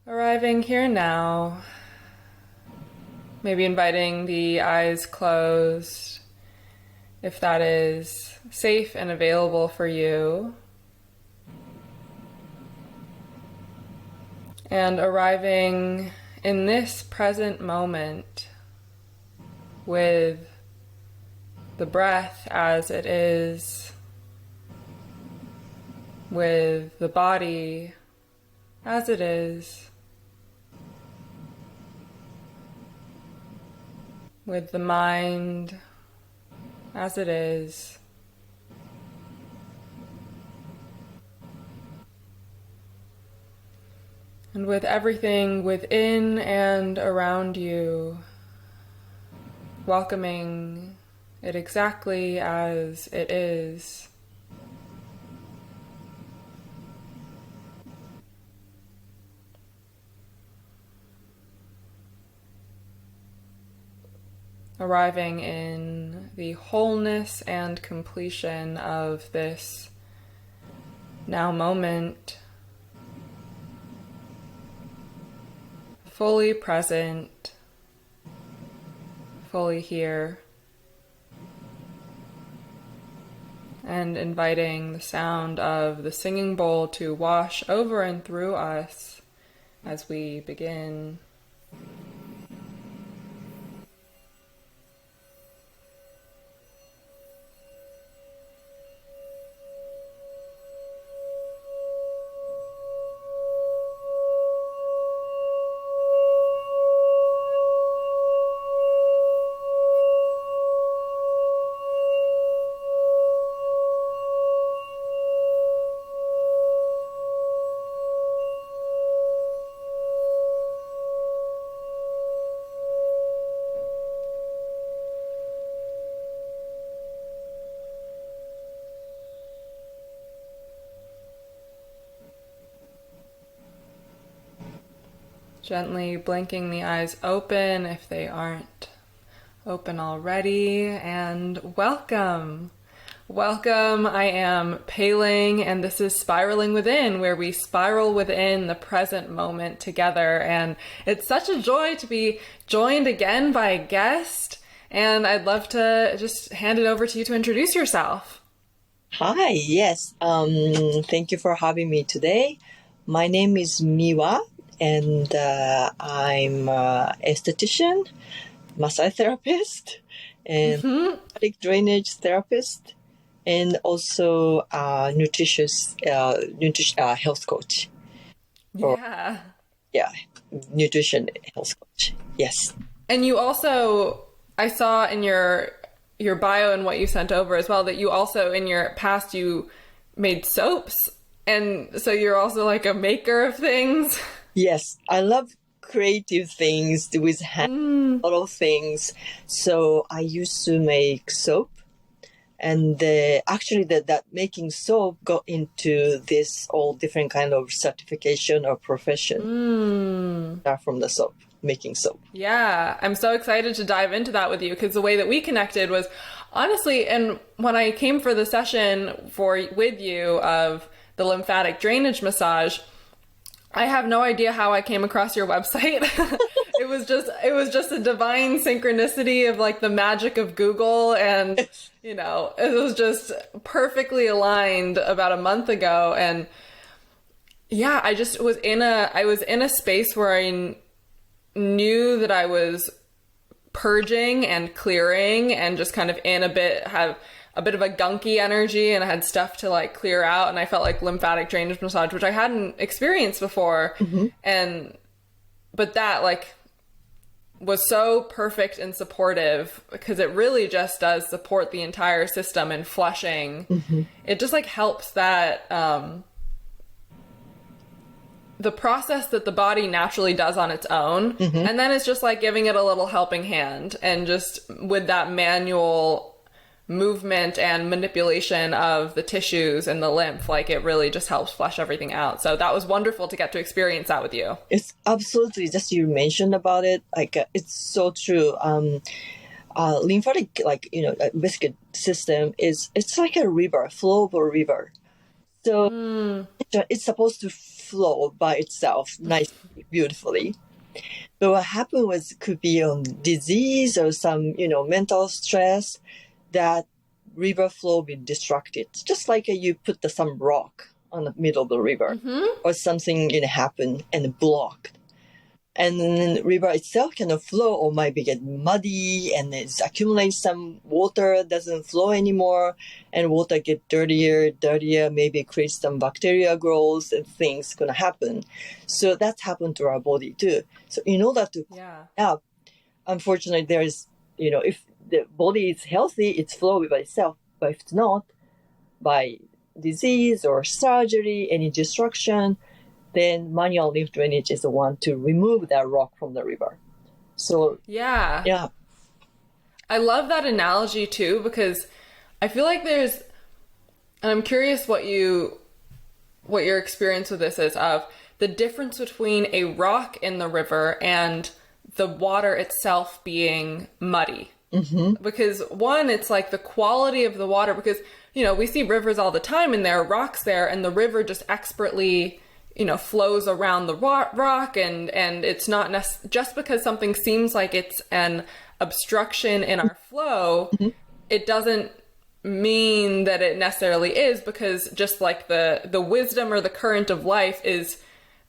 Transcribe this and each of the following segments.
Arriving here now, maybe inviting the eyes closed if that is safe and available for you. And arriving in this present moment with the breath as it is, with the body as it is, with the mind as it is. And with everything within and around you, welcoming it exactly as it is. Arriving in the wholeness and completion of this now moment, fully present, fully here, and inviting the sound of the singing bowl to wash over and through us as we begin. Gently blinking the eyes open if they aren't open already, and welcome! Welcome, I am Pei-Ling, and this is Spiraling Within, where we spiral within the present moment together, and it's such a joy to be joined again by a guest, and I'd love to just hand it over to you to introduce yourself. Hi, yes. Thank you for having me today. My name is Mihwa, and I'm an aesthetician, massage therapist, and lymphatic drainage therapist, and also nutritious health coach. Yeah. Nutrition health coach. Yes. And you also, I saw in your bio and what you sent over as well, that you also in your past you made soaps, and so you're also like a maker of things. Yes, I love creative things with hand, a lot of things. So I used to make soap, and actually that making soap got into this all different kind of certification or profession from the soap, making soap. Yeah, I'm so excited to dive into that with you, because the way that we connected was honestly, and when I came for the session with you of the lymphatic drainage massage, I have no idea how I came across your website. It was just a divine synchronicity of like the magic of Google, and it was just perfectly aligned about a month ago. And yeah, I was in a space where I knew that I was purging and clearing and just kind of have a bit of a gunky energy, and I had stuff to like clear out, and I felt like lymphatic drainage massage, which I hadn't experienced before. But that like was so perfect and supportive, because it really just does support the entire system and flushing. It just like helps that the process that the body naturally does on its own. And then it's just like giving it a little helping hand, and just with that manual movement and manipulation of the tissues and the lymph, like it really just helps flush everything out. So that was wonderful to get to experience that with you. It's absolutely, just you mentioned about it, like it's so true. Lymphatic, basic system it's like a river, flow of a river. So it's supposed to flow by itself nicely, beautifully. But what happened was could be disease or some, mental stress that river flow be distracted. Just like you put some rock on the middle of the river or something happen and blocked. And then river itself cannot flow or might be get muddy and it accumulates some water, doesn't flow anymore, and water get dirtier, maybe creates some bacteria growth and things gonna happen. So that's happened to our body too. So in order to up, unfortunately there is, if the body is healthy, it's flowing by itself, but if it's not, by disease or surgery, any destruction, then manual lymph drainage is the one to remove that rock from the river. So yeah. I love that analogy too, because I feel like and I'm curious what your experience with this is, of the difference between a rock in the river and the water itself being muddy. Because one, it's like the quality of the water, because, we see rivers all the time and there are rocks there and the river just expertly flows around the rock, and it's not just because something seems like it's an obstruction in our flow, it doesn't mean that it necessarily is, because just like the wisdom or the current of life is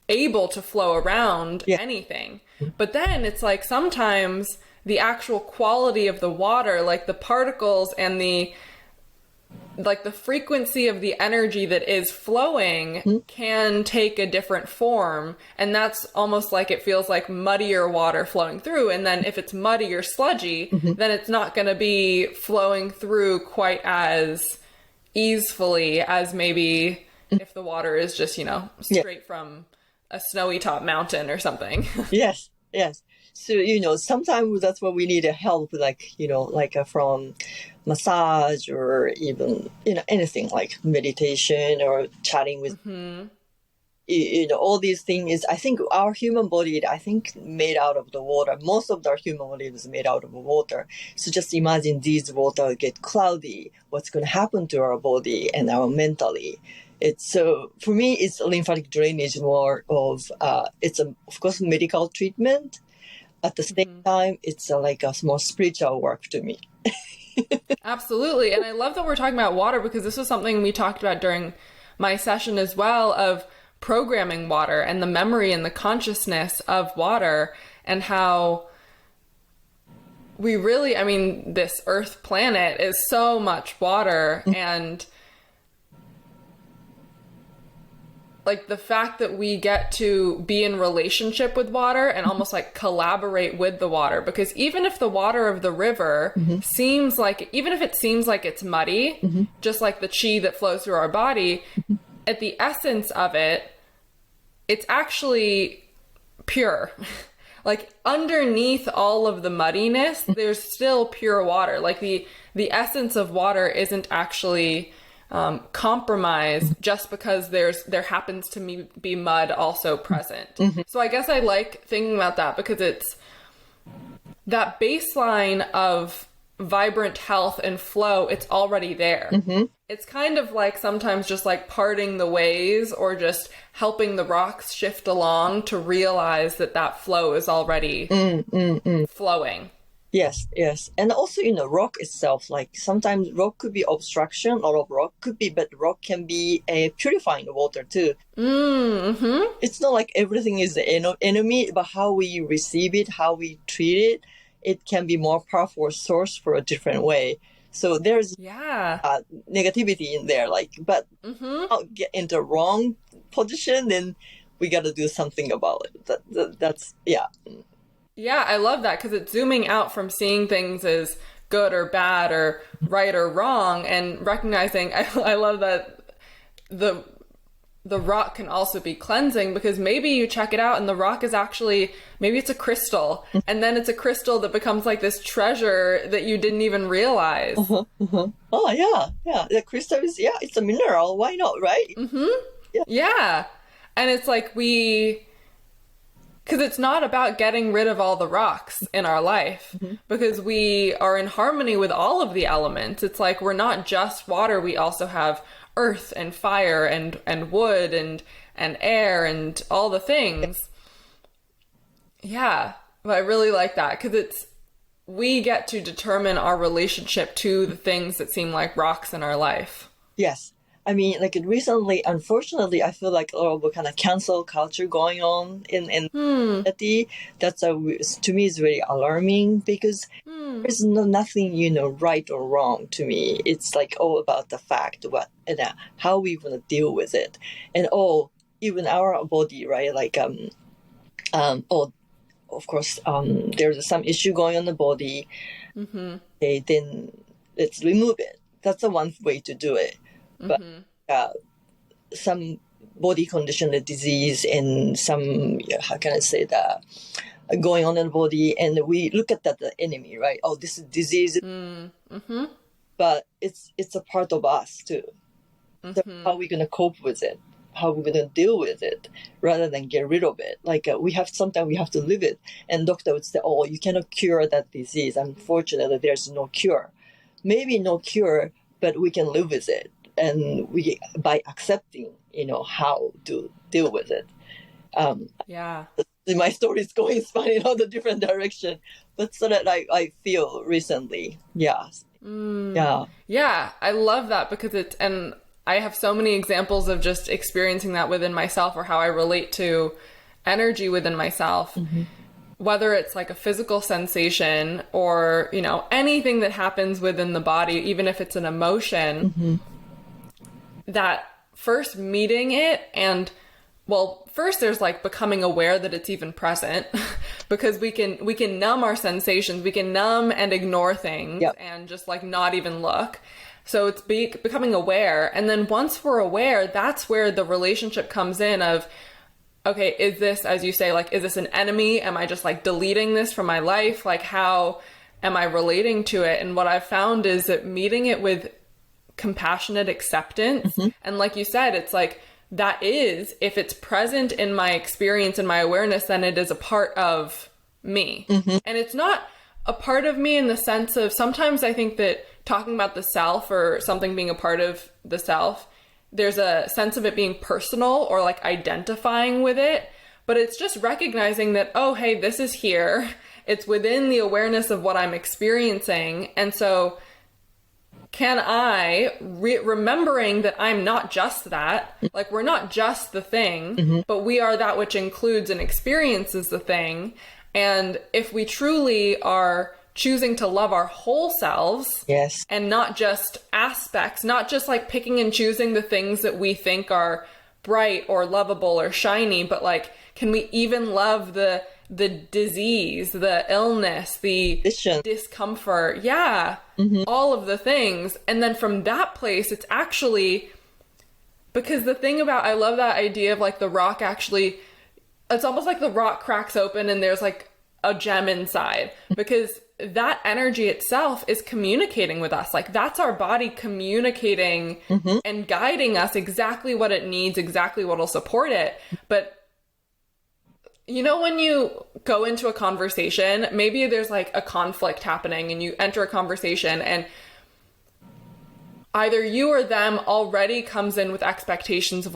able to flow around anything. But then it's like sometimes the actual quality of the water, like the particles and the frequency of the energy that is flowing can take a different form. And that's almost like it feels like muddier water flowing through. And then if it's muddy or sludgy, then it's not going to be flowing through quite as easily as maybe if the water is just, straight from a snowy top mountain or something. Yes. So, sometimes that's what we need help, from massage or even, anything like meditation or chatting with, all these things. I think our human body, made out of the water. Most of our human body is made out of water. So just imagine these water get cloudy. What's going to happen to our body and our mentally? So for me, it's lymphatic drainage more of, it's of course medical treatment. At the same time, it's like a more spiritual work to me. Absolutely. And I love that we're talking about water, because this was something we talked about during my session as well, of programming water and the memory and the consciousness of water, and how we really, this Earth planet is so much water, and like the fact that we get to be in relationship with water and almost like collaborate with the water, because even if the water of the river seems like it's muddy, just like the chi that flows through our body, at the essence of it, it's actually pure. Like underneath all of the muddiness, there's still pure water. Like the essence of water isn't actually compromise just because there happens to be mud also present. So I guess I like thinking about that, because it's that baseline of vibrant health and flow, it's already there. It's kind of like sometimes just like parting the ways or just helping the rocks shift along to realize that flow is already flowing. Yes. And also, rock itself, like sometimes rock could be obstruction, a lot of rock could be, but rock can be a purifying water too. It's not like everything is the enemy, but how we receive it, how we treat it, it can be more powerful source for a different way. So there's negativity in there, but I'll get into wrong position, then we got to do something about it. That's. Yeah, I love that, because it's zooming out from seeing things as good or bad or right or wrong, and recognizing, I love that the rock can also be cleansing, because maybe you check it out and the rock is actually, maybe it's a crystal, and then it's a crystal that becomes like this treasure that you didn't even realize. Oh, yeah. The crystal is, it's a mineral. Why not, right? Yeah. And it's like because it's not about getting rid of all the rocks in our life, because we are in harmony with all of the elements. It's like we're not just water, we also have earth and fire and wood and air and all the things. Yeah, but I really like that because we get to determine our relationship to the things that seem like rocks in our life. Yes. I mean, like recently, unfortunately, I feel like a lot of kind of cancel culture going on in society. That's to me is very alarming because there's nothing, right or wrong to me. It's like all about the fact how we want to deal with it, and even our body, right? Like of course, there's some issue going on in the body. Okay, then let's remove it. That's the one way to do it. But some body condition, the disease, and some, how can I say that, going on in the body, and we look at that the enemy, right? Oh, this is disease. But it's a part of us too. So how are we going to cope with it? How are we going to deal with it rather than get rid of it? Like sometimes we have to live it. And doctor would say, oh, you cannot cure that disease. Unfortunately, there's no cure. Maybe no cure, but we can live with it. And by accepting, how to deal with it. My story is going in all the different direction, but so that I feel recently. Yeah. Yeah. I love that because and I have so many examples of just experiencing that within myself or how I relate to energy within myself. Whether it's like a physical sensation or, anything that happens within the body, even if it's an emotion, that first meeting it and, first there's like becoming aware that it's even present because we can numb our sensations, we can numb and ignore things and just like not even look. So it's becoming aware. And then once we're aware, that's where the relationship comes in of, okay, is this, as you say, like, is this an enemy? Am I just like deleting this from my life? Like, how am I relating to it? And what I've found is that meeting it with compassionate acceptance. And like you said, it's like, if it's present in my experience and my awareness, then it is a part of me. And it's not a part of me in the sense of, sometimes I think that talking about the self or something being a part of the self, there's a sense of it being personal or like identifying with it, but it's just recognizing that, oh, hey, this is here. It's within the awareness of what I'm experiencing. And so can I, remembering that I'm not just that, like we're not just the thing, but we are that which includes and experiences the thing. And if we truly are choosing to love our whole selves, and not just aspects, not just like picking and choosing the things that we think are bright or lovable or shiny, but like, can we even love the disease, the illness, the discomfort, all of the things. And then from that place, it's actually, because the thing about, I love that idea of like the rock actually, it's almost like the rock cracks open and there's like a gem inside, because that energy itself is communicating with us. Like that's our body communicating and guiding us exactly what it needs, exactly what will support it. But when you go into a conversation, maybe there's like a conflict happening and you enter a conversation and either you or them already comes in with expectations of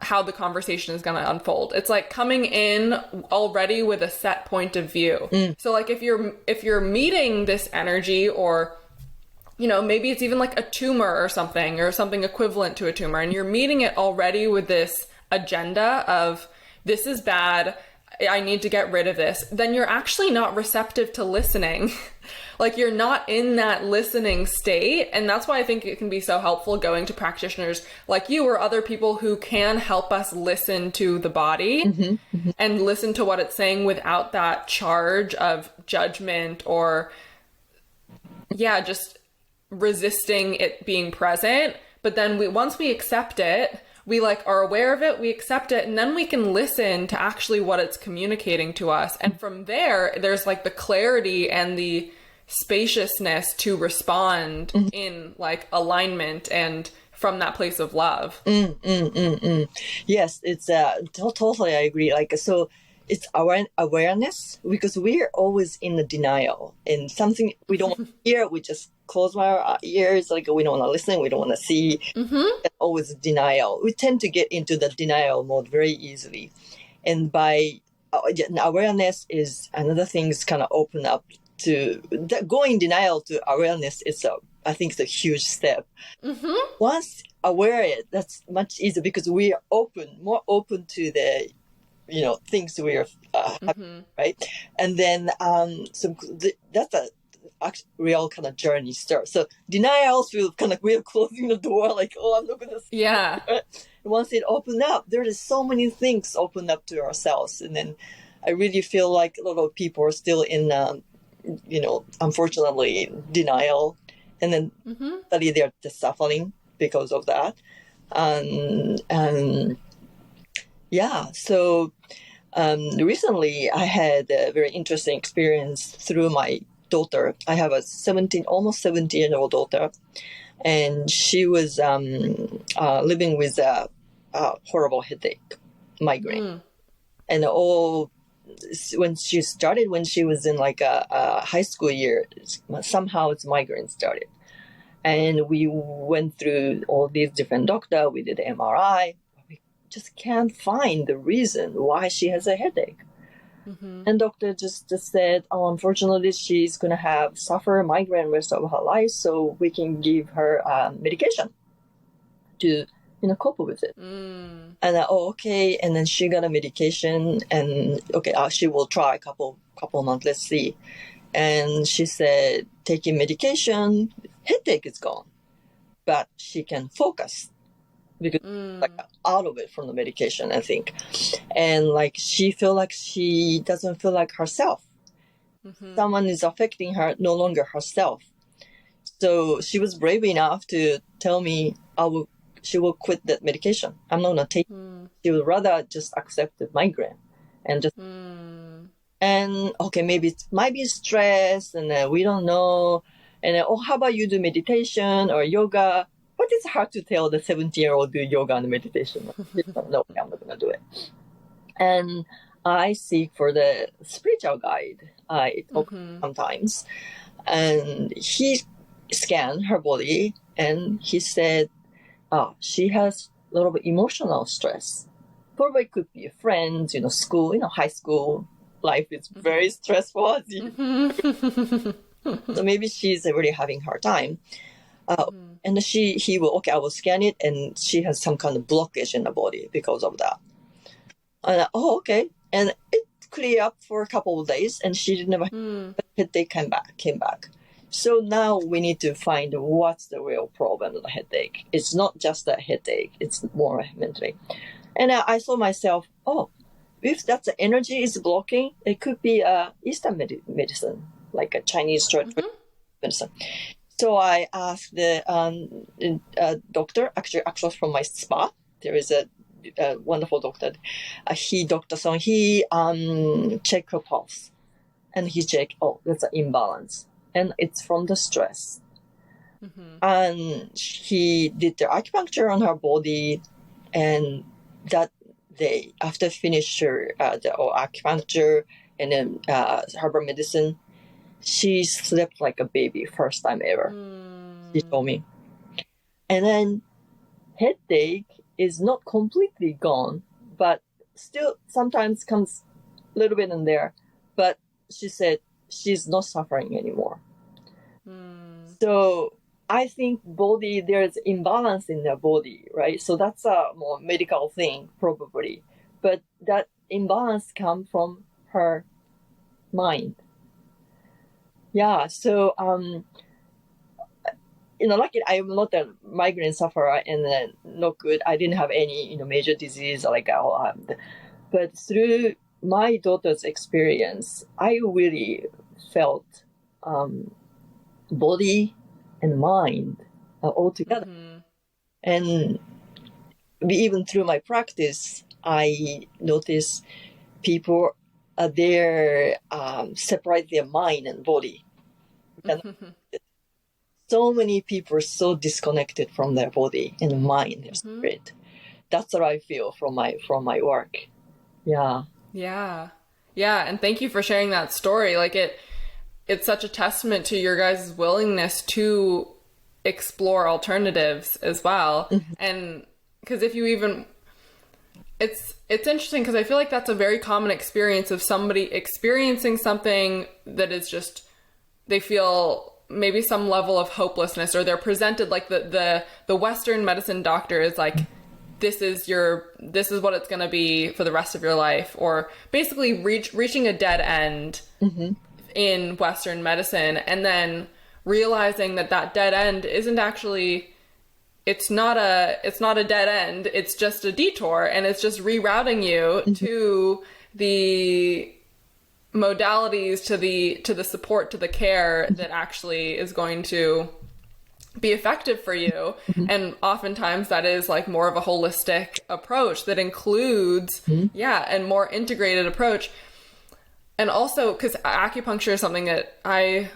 how the conversation is gonna unfold. It's like coming in already with a set point of view. So like if you're meeting this energy, or maybe it's even like a tumor or something equivalent to a tumor, and you're meeting it already with this agenda of, this is bad, I need to get rid of this, then you're actually not receptive to listening. Like you're not in that listening state. And that's why I think it can be so helpful going to practitioners like you or other people who can help us listen to the body and listen to what it's saying without that charge of judgment or, just resisting it being present. But then once we accept it, we like are aware of it, we accept it, and then we can listen to actually what it's communicating to us. And from there's like the clarity and the spaciousness to respond in like alignment and from that place of love. Yes, it's totally I agree. Like, so it's our awareness, because we're always in the denial and something we don't want to hear. We just close our ears, like we don't want to listen, we don't want to see. Always denial. We tend to get into the denial mode very easily. And by awareness is another thing is kind of open up to going denial to awareness is I think it's a huge step. Once aware, that's much easier because we are more open to the things we are having, right? And then that's a real kind of journey start. So denials feel kind of we're closing the door, like, oh, I'm not gonna see. Yeah. Once it opened up, there is so many things open up to ourselves. And then I really feel like a lot of people are still in unfortunately denial, and then suddenly they're just suffering because of that. So recently I had a very interesting experience through my daughter. I have a almost 17-year-old daughter, and she was living with a horrible headache, migraine. And when she was in like a high school year, somehow it's migraine started. And we went through all these different doctors. We did MRI. We just can't find the reason why she has a headache. And doctor just said, oh, unfortunately, she's going to suffer migraine rest of her life, so we can give her medication to cope with it. And okay. And then she got a medication, and okay, she will try a couple months, let's see. And she said, taking medication, headache is gone, but she can focus because like out of it from the medication, I think. And like she doesn't feel like herself. Someone is affecting her, no longer herself. So she was brave enough to tell me she will quit that medication. I'm not gonna take it. She would rather just accept the migraine and just and okay, maybe it might be stress, and we don't know. And then, how about you do meditation or yoga? But it's hard to tell the 17-year-old do yoga and meditation. No, I'm not gonna do it. And I seek for the spiritual guide. I talk sometimes, and he scanned her body, and he said, she has a lot of emotional stress. Probably could be friends, school, high school life is very stressful. So maybe she's really having a hard time. And he will, I will scan it, and she has some kind of blockage in the body because of that. And okay. And it cleared up for a couple of days, and she didn't have a headache came back. So now we need to find what's the real problem of the headache. It's not just a headache, it's more mentally. And I saw myself, if that's the energy is blocking, it could be Eastern medicine, like a Chinese medicine. So I asked the doctor, actually from my spa. There is a wonderful doctor. He checked her pulse, and he checked, that's an imbalance, and it's from the stress. And he did the acupuncture on her body, and that day, after finish her the acupuncture and then herbal medicine, she slept like a baby, first time ever. She told me. And then headache is not completely gone, but still sometimes comes a little bit in there. But she said she's not suffering anymore. So I think there's imbalance in the body, right? So that's a more medical thing, probably. But that imbalance comes from her mind. Yeah, so, lucky I'm not a migraine sufferer, and not good. I didn't have any, major disease like but through my daughter's experience, I really felt body and mind all together. And even through my practice, I notice people they separate their mind and body. And so many people are so disconnected from their body and mind, their spirit. That's what I feel from my work. Yeah. Yeah. Yeah, and thank you for sharing that story. Like it's such a testament to your guys' willingness to explore alternatives as well. And because if you even, it's interesting because I feel like that's a very common experience of somebody experiencing something that is just, they feel maybe some level of hopelessness, or they're presented like the Western medicine doctor is like, this is what it's going to be for the rest of your life, or basically reaching a dead end in Western medicine, and then realizing that dead end isn't actually, it's not a dead end, it's just a detour, and it's just rerouting you to the modalities, to the support, to the care that actually is going to be effective for you. And oftentimes that is like more of a holistic approach that includes, and more integrated approach. And also because acupuncture is something that I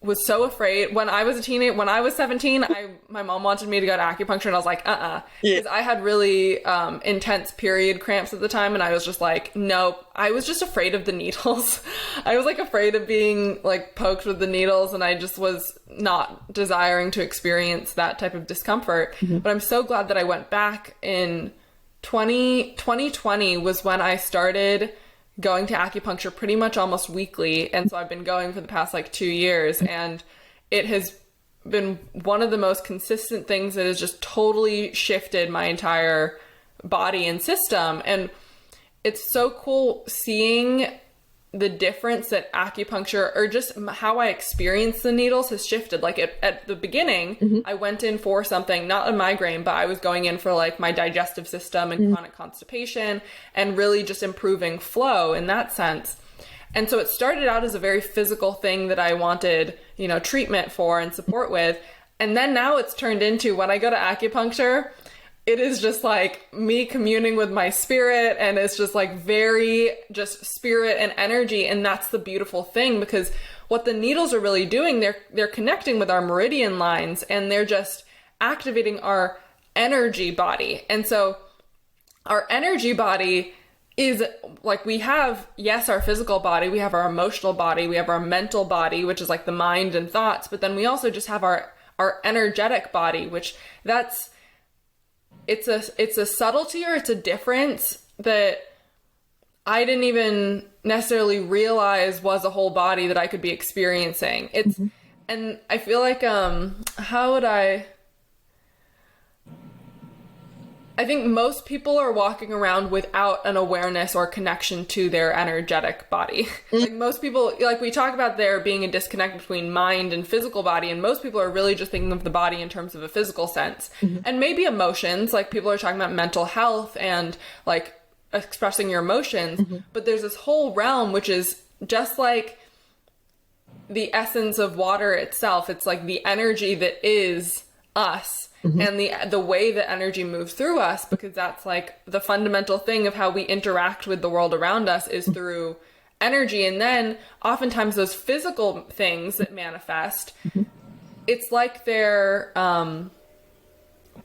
was so afraid when I was a teenager. When I was 17, my mom wanted me to go to acupuncture, and I was like, because I had really intense period cramps at the time, and I was just like, nope. I was just afraid of the needles. I was like afraid of being like poked with the needles, and I just was not desiring to experience that type of discomfort. But I'm so glad that I went back in 2020 was when I started going to acupuncture pretty much almost weekly. And so I've been going for the past like 2 years, and it has been one of the most consistent things that has just totally shifted my entire body and system. And it's so cool seeing the difference that acupuncture, or just how I experience the needles, has shifted. Like at the beginning, I went in for something, not a migraine, but I was going in for like my digestive system and chronic constipation, and really just improving flow in that sense. And so it started out as a very physical thing that I wanted, treatment for and support with. And then now it's turned into, when I go to acupuncture, it is just like me communing with my spirit, and it's just like very just spirit and energy. And that's the beautiful thing, because what the needles are really doing, they're connecting with our meridian lines, and they're just activating our energy body. And so our energy body is like, we have, yes, our physical body, we have our emotional body, we have our mental body, which is like the mind and thoughts, but then we also just have our energetic body, which it's a subtlety, or it's a difference that I didn't even necessarily realize was a whole body that I could be experiencing. And I feel like, I think most people are walking around without an awareness or connection to their energetic body. Like most people, like we talk about there being a disconnect between mind and physical body, and most people are really just thinking of the body in terms of a physical sense. And maybe emotions, like people are talking about mental health and like expressing your emotions, but there's this whole realm which is just like the essence of water itself. It's like the energy that is us. And the way that energy moves through us, because that's like the fundamental thing of how we interact with the world around us, is through energy. And then oftentimes those physical things that manifest, it's like they're,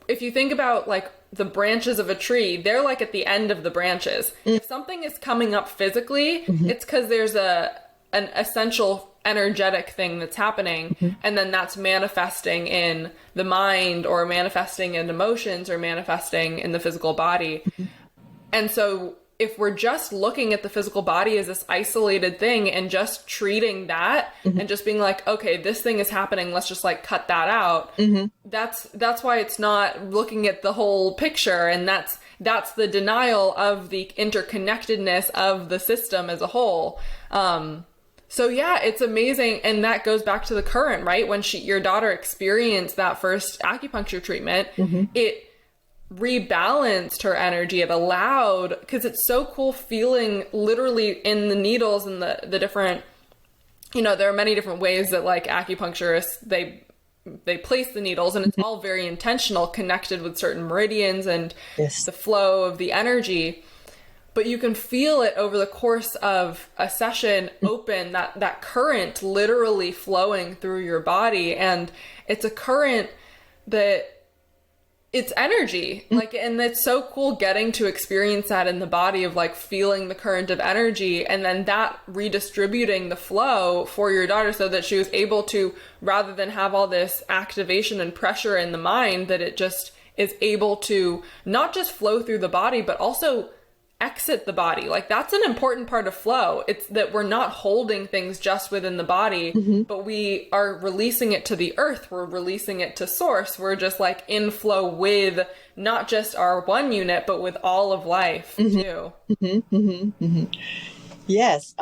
if you think about like the branches of a tree, they're like at the end of the branches. If something is coming up physically, it's because there's an essential energetic thing that's happening, and then that's manifesting in the mind, or manifesting in emotions, or manifesting in the physical body. And so if we're just looking at the physical body as this isolated thing and just treating that, and just being like, okay, this thing is happening, let's just like cut that out, that's why it's not looking at the whole picture. And that's the denial of the interconnectedness of the system as a whole. So yeah, it's amazing. And that goes back to the current, right? When your daughter experienced that first acupuncture treatment, it rebalanced her energy. It allowed, because it's so cool feeling literally in the needles and the different, there are many different ways that like acupuncturists, they place the needles, and it's all very intentional, connected with certain meridians and the flow of the energy. But you can feel it over the course of a session open, that current literally flowing through your body. And it's a current that it's energy. Like, and it's so cool getting to experience that in the body of like feeling the current of energy and then that redistributing the flow for your daughter so that she was able to, rather than have all this activation and pressure in the mind, that it just is able to not just flow through the body, but also exit the body. Like, that's an important part of flow. It's that we're not holding things just within the body, but we are releasing it to the earth. We're releasing it to source. We're just like in flow with not just our one unit, but with all of life too. Yes.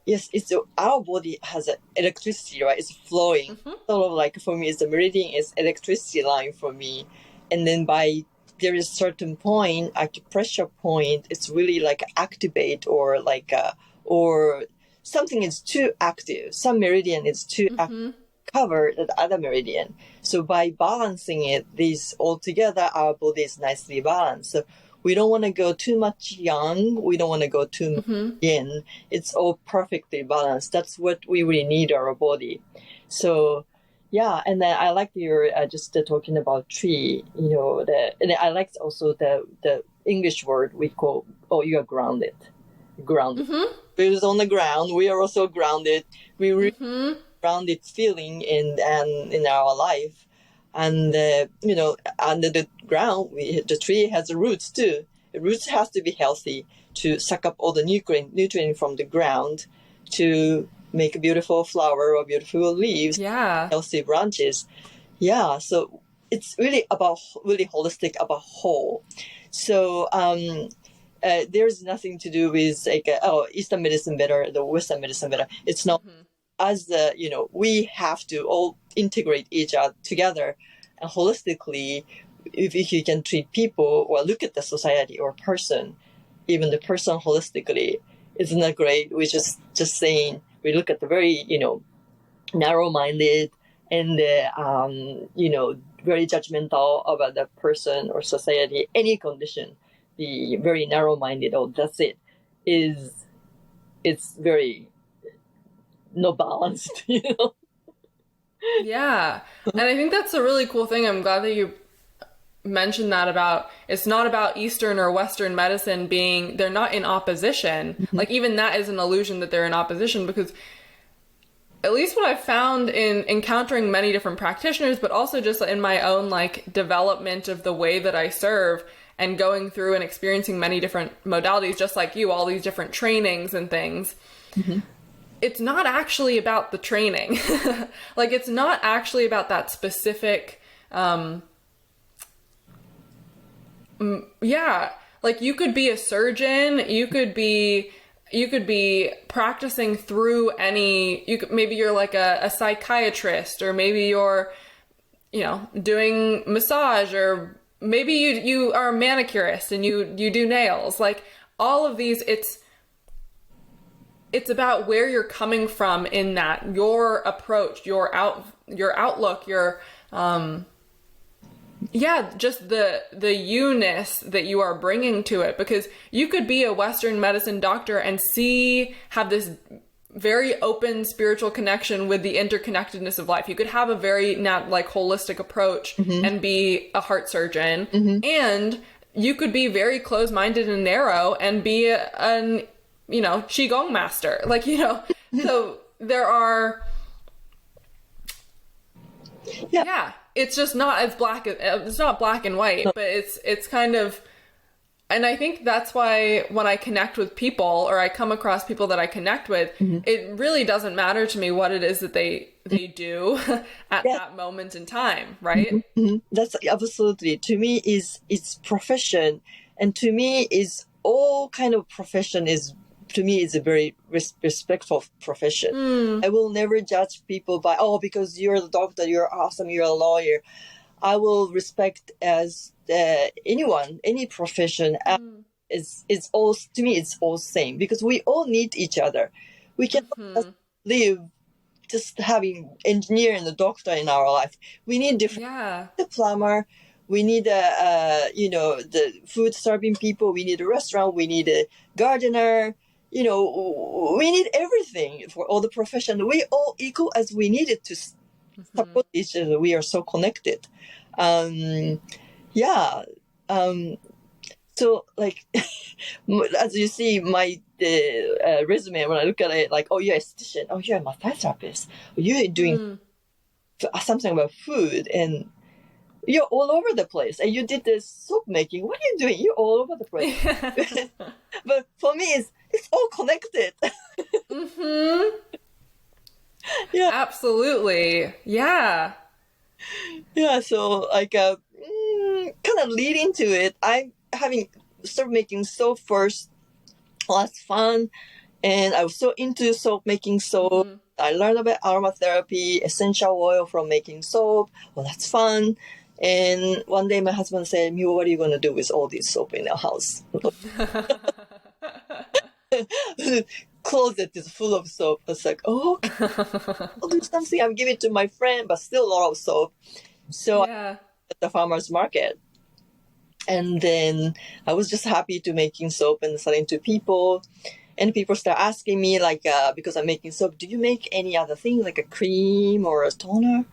Yes, it's our body has electricity, right? It's flowing. Sort of like for me, it's the meridian is electricity line for me, and then there is certain point, acupressure point, it's really like activate or like or something is too active. Some meridian is too cover the other meridian. So by balancing it, these all together, our body is nicely balanced. So we don't want to go too much yang. We don't want to go too much yin. It's all perfectly balanced. That's what we really need our body. So yeah, and then I like your just talking about tree. You know, and I liked also the English word we call you are grounded. Grounded. It is on the ground. We are also grounded. We really grounded feeling in our life. And, you know, under the ground, the tree has roots too. The roots has to be healthy to suck up all the nutrient from the ground to make a beautiful flower or beautiful leaves, healthy branches. Yeah, so it's really holistic, about whole. So there's nothing to do with like, Eastern medicine better, the Western medicine better. It's not. As you know, we have to all integrate each other together and holistically. If you can treat people or look at the society or person, even the person holistically, isn't that great? We're just saying we look at the very, you know, narrow-minded and you know, very judgmental about the person or society, any condition, be very narrow-minded. Oh, that's it. It's very not balanced, you know? Yeah. And I think that's a really cool thing. I'm glad that you mentioned that about, it's not about Eastern or Western medicine they're not in opposition. Like, even that is an illusion that they're in opposition, because at least what I've found in encountering many different practitioners, but also just in my own like development of the way that I serve and going through and experiencing many different modalities, just like you, all these different trainings and things. It's not actually about the training. Like, it's not actually about that specific, like you could be a surgeon, you could be practicing through maybe you're like a psychiatrist, or maybe you're, you know, doing massage, or maybe you are a manicurist and you do nails. Like, all of these, it's about where you're coming from in that, your approach, your outlook, just the you-ness that you are bringing to it. Because you could be a Western medicine doctor and have this very open spiritual connection with the interconnectedness of life. You could have a very holistic approach and be a heart surgeon, and you could be very closed-minded and narrow and be an Qigong master. Like, you know, so there are, it's just not as it's not black and white, but it's kind of, and I think that's why when I connect with people, or I come across people that I connect with, it really doesn't matter to me what it is that they do at that moment in time, right? That's absolutely, to me, it's profession, and to me is all kind of profession is. To me, it's a very respectful profession. I will never judge people by, because you're the doctor, you're awesome, you're a lawyer. I will respect as anyone, any profession. It's all, to me, it's all same, because we all need each other. We cannot just live just having engineer and a doctor in our life. We need different, the plumber. We need the food serving people. We need a restaurant. We need a gardener. You know, we need everything for all the profession. We all equal as we need it to support each other. We are so connected. Yeah. So like, as you see, my resume, when I look at it, like, oh, you're a esthetician, oh, you're a massage therapist, you're doing something about food, and you're all over the place. And you did this soap making. What are you doing? You're all over the place. But for me, it's all connected. Yeah. Absolutely. Yeah. Yeah. So like, kind of leading to it, I'm having started making soap first. Well, that's fun. And I was so into soap making soap. I learned about aromatherapy, essential oil from making soap. Well, that's fun. And one day my husband said, Mihwa, what are you going to do with all this soap in our house? Closet is full of soap. I was like, oh, okay. I'll do something. I'll give it to my friend, but still a lot of soap. So I at the farmer's market. And then I was just happy to making soap and selling to people. And people start asking me, like, because I'm making soap, do you make any other thing, like a cream or a toner?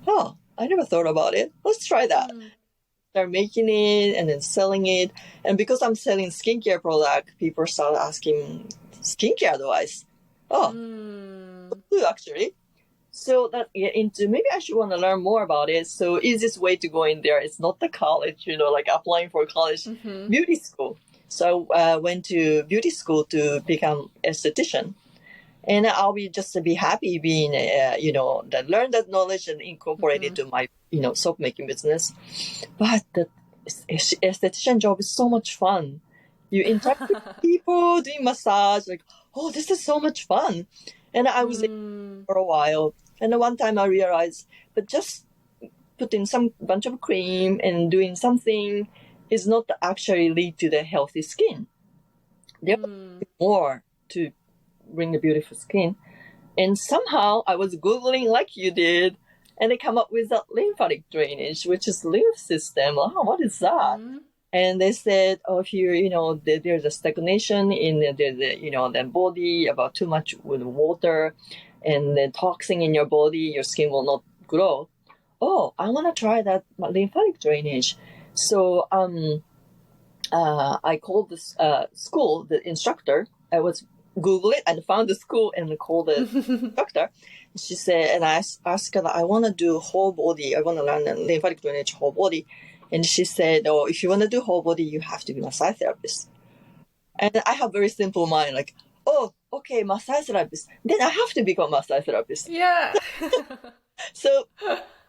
Oh, I never thought about it. Let's try that. Start making it and then selling it. And because I'm selling skincare product, people start asking skincare advice. Oh, actually. So that get into, maybe I should want to learn more about it. So easiest way to go in there is not the college, like applying for college, beauty school. So I went to beauty school to become aesthetician. And I'll be happy being, that learn that knowledge and incorporate it to my, soap making business. But the aesthetician job is so much fun. You interact with people, doing massage, like, oh, this is so much fun. And I was there for a while. And then one time I realized, but just putting some bunch of cream and doing something is not actually lead to the healthy skin. There's more to bring the beautiful skin. And somehow I was Googling like you did, and I come up with that lymphatic drainage, which is lymph system. Oh, what is that? And they said, oh, here, there's a stagnation in the body, about too much with water, and the toxin in your body, your skin will not grow. Oh, I want to try that lymphatic drainage. So I called this school, the instructor. I was Google it and found the school and called the instructor. She said, and I asked her, I want to do whole body. I want to learn the lymphatic drainage whole body. And she said, oh, if you want to do whole body, you have to be a massage therapist. And I have very simple mind, like, oh, okay, massage therapist. Then I have to become a massage therapist. Yeah. So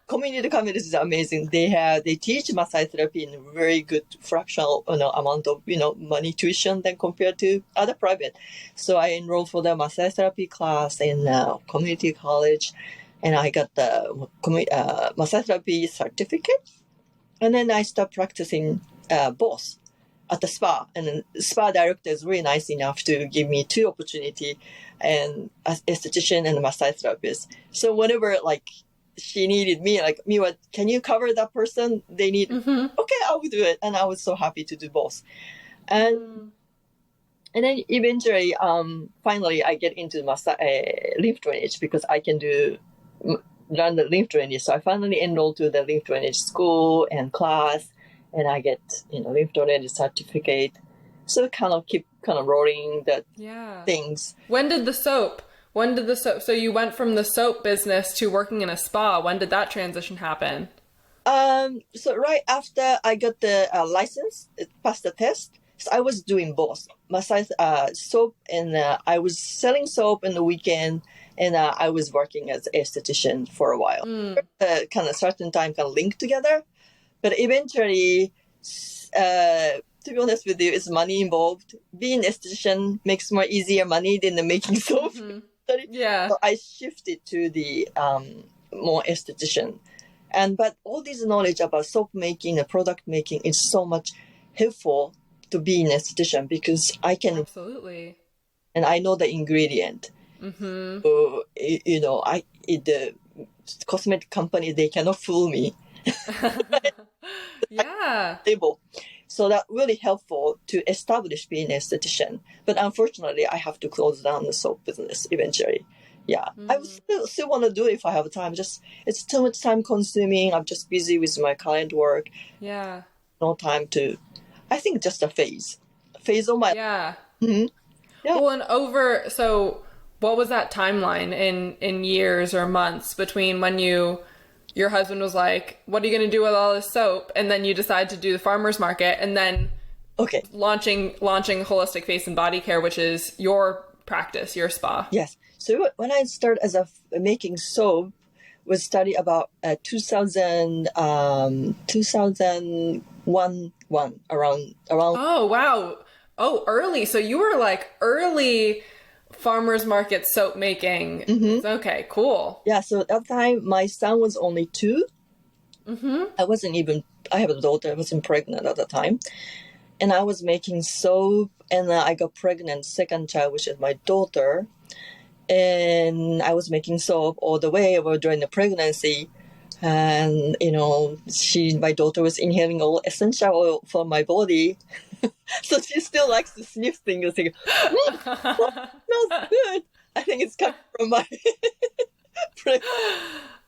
community colleges is amazing. They teach massage therapy in very good fractional amount of money tuition than compared to other private. So I enrolled for the massage therapy class in community college, and I got the massage therapy certificate. And then I started practicing both at the spa. And then the spa director is really nice enough to give me 2 opportunities, and as esthetician and massage therapist. So whenever she needed me, like, Mihwa, can you cover that person? They need, okay, I will do it. And I was so happy to do both. And then eventually, finally, I get into lymph drainage because I can learn the lymph drainage. So I finally enrolled to the lymph drainage school and class, and I get, lymph drainage certificate. So keep rolling the things. When did the soap, so you went from the soap business to working in a spa. When did that transition happen? So right after I got the license, passed the test, so I was doing both massage, soap, and I was selling soap in the weekend, and I was working as an esthetician for a while. Certain time linked together, but eventually, to be honest with you, it's money involved. Being an esthetician makes more easier money than the making soap. Yeah. So I shifted to the more esthetician. But all this knowledge about soap making and product making is so much helpful to be an esthetician, because I can... Absolutely. And I know the ingredient. So, the cosmetic company, they cannot fool me. Yeah. So that really helpful to establish being an esthetician. But unfortunately, I have to close down the soap business eventually. Yeah, I would still want to do it if I have time. Just it's too much time consuming. I'm just busy with my client work. Yeah. No time to. I think just a phase of my. Yeah. Mhm. Yeah. Well, and so what was that timeline in years or months between when your husband was like, what are you going to do with all this soap? And then you decide to do the farmer's market, and then Okay. launching holistic face and body care, which is your practice, your spa. Yes. So when I started as making soap, was study about 2001 around. Oh, wow. Oh, early. So you were like early farmer's market soap making. Mm-hmm. Okay, cool. Yeah. So at that time, my son was only 2. Mm-hmm. I have a daughter. I wasn't pregnant at the time. And I was making soap, and I got pregnant, second child, which is my daughter. And I was making soap all the way over during the pregnancy. And, my daughter was inhaling all essential oil from my body. So she still likes to sniff things. Like, smells good. I think it's coming from my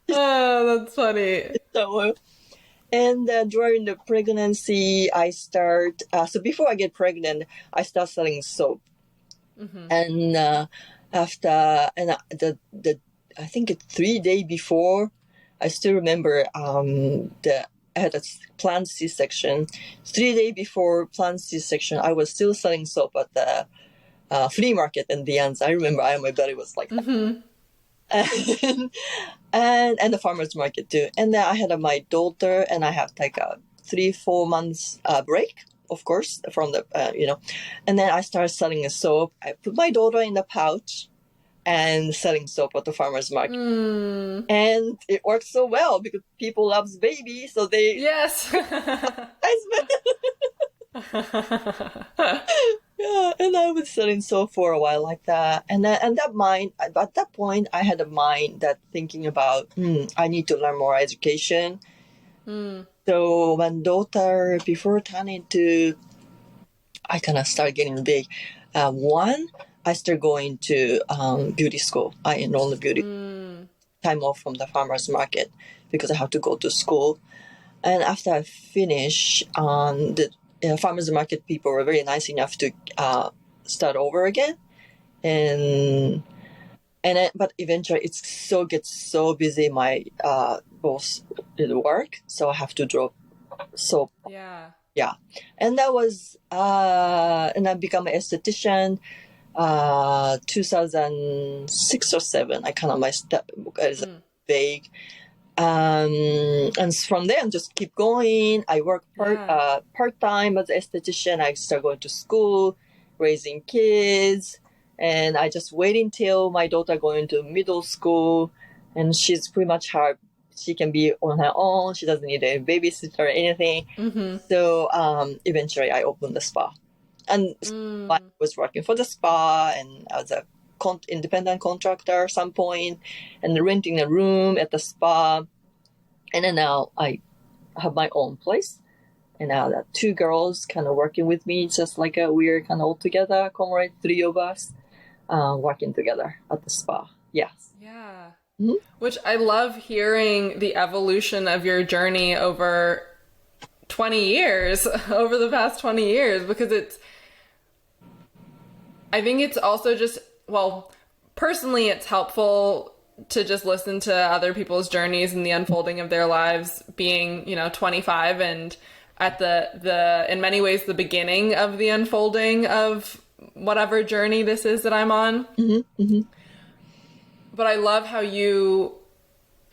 Oh, that's funny. oil. And during the pregnancy, so before I get pregnant, I start selling soap. Mm-hmm. And I think it's 3 days before, I still remember I had a planned C-section. 3 days before planned C-section, I was still selling soap at the flea market in the ends. I remember my belly was like that. Mm-hmm. And the farmer's market too. And then I had my daughter, and I have like a 3-4 months break, of course, from the and then I started selling a soap. I put my daughter in the pouch and selling soap at the farmer's market. And it worked so well because people loves baby, so they yes. Yeah, and I was selling soap for a while like that. And at that point, I had a mind that thinking about, I need to learn more education. So when daughter, before turning to, I kind of start getting big. One, I started going to beauty school. I enrolled in beauty time off from the farmer's market because I have to go to school. And after I finish, the farmers market people were very nice enough to start over again, but eventually it gets so busy my both work, so I have to drop. So yeah, and that was and I become an aesthetician 2006 or 7. I kind of my step is vague. And from there, I just keep going. I work part-time as an aesthetician. I start going to school, raising kids, and I just wait until my daughter going to middle school, and she's pretty much she can be on her own. She doesn't need a babysitter or anything. Mm-hmm. So eventually, I opened the spa, and I was working for the spa, and I was a independent contractor at some point, and renting a room at the spa. And then now I have my own place, and now there are 2 girls kind of working with me, just like we're kind of all together, comrade, 3 of us working together at the spa. Yes. Yeah. Mm-hmm. Which I love hearing the evolution of your journey over 20 years, over the past 20 years, because I think it's also just, well, personally, it's helpful to just listen to other people's journeys and the unfolding of their lives, being, 25 and at the in many ways the beginning of the unfolding of whatever journey this is that I'm on. Mm-hmm, mm-hmm. But I love how you,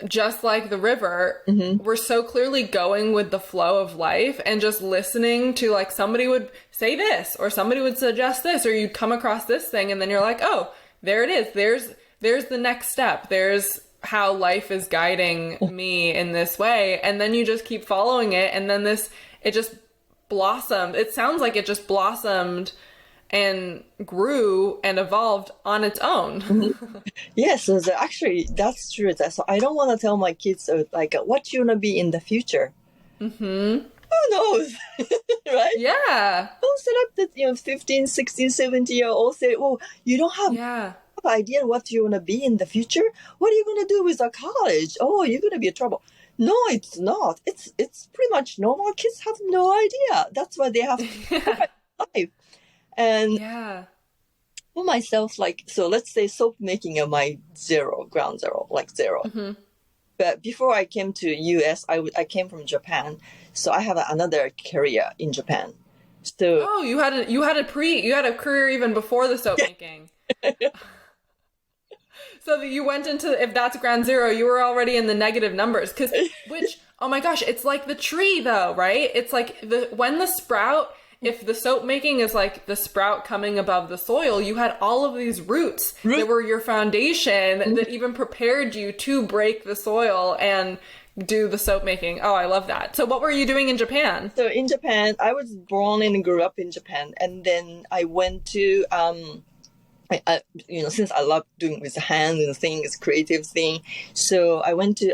just like the river, we're so clearly going with the flow of life and just listening to, like, somebody would say this or somebody would suggest this, or you'd come across this thing and then you're like, oh, there it is. There's the next step. There's how life is guiding me in this way. And then you just keep following it. And then it just blossomed. It sounds like it just blossomed and grew and evolved on its own. Yes, so actually, that's true. So I don't want to tell my kids, like, what you want to be in the future. Mm-hmm. Who knows? Right? Yeah. Don't set up that, 15, 16, 17-year-old say, oh, you don't have idea what you want to be in the future? What are you going to do with a college? Oh, you're going to be in trouble. No, it's not. It's pretty much normal. Kids have no idea. That's why they have life. And Yeah. for myself, like, so let's say soap making of my ground zero, like zero. Mm-hmm. But before I came to US, I came from Japan. So I have another career in Japan. So Oh, you had a career even before the soap making. So that you went into, if that's ground zero, you were already in the negative numbers. Oh my gosh, it's like the tree though, right? It's like when the sprout, if the soap making is like the sprout coming above the soil, you had all of these roots that were your foundation that even prepared you to break the soil and do the soap making. Oh, I love that. So what were you doing in Japan? So in Japan, I was born and grew up in Japan. And then I went to, since I love doing with hands and things, creative thing. So I went to,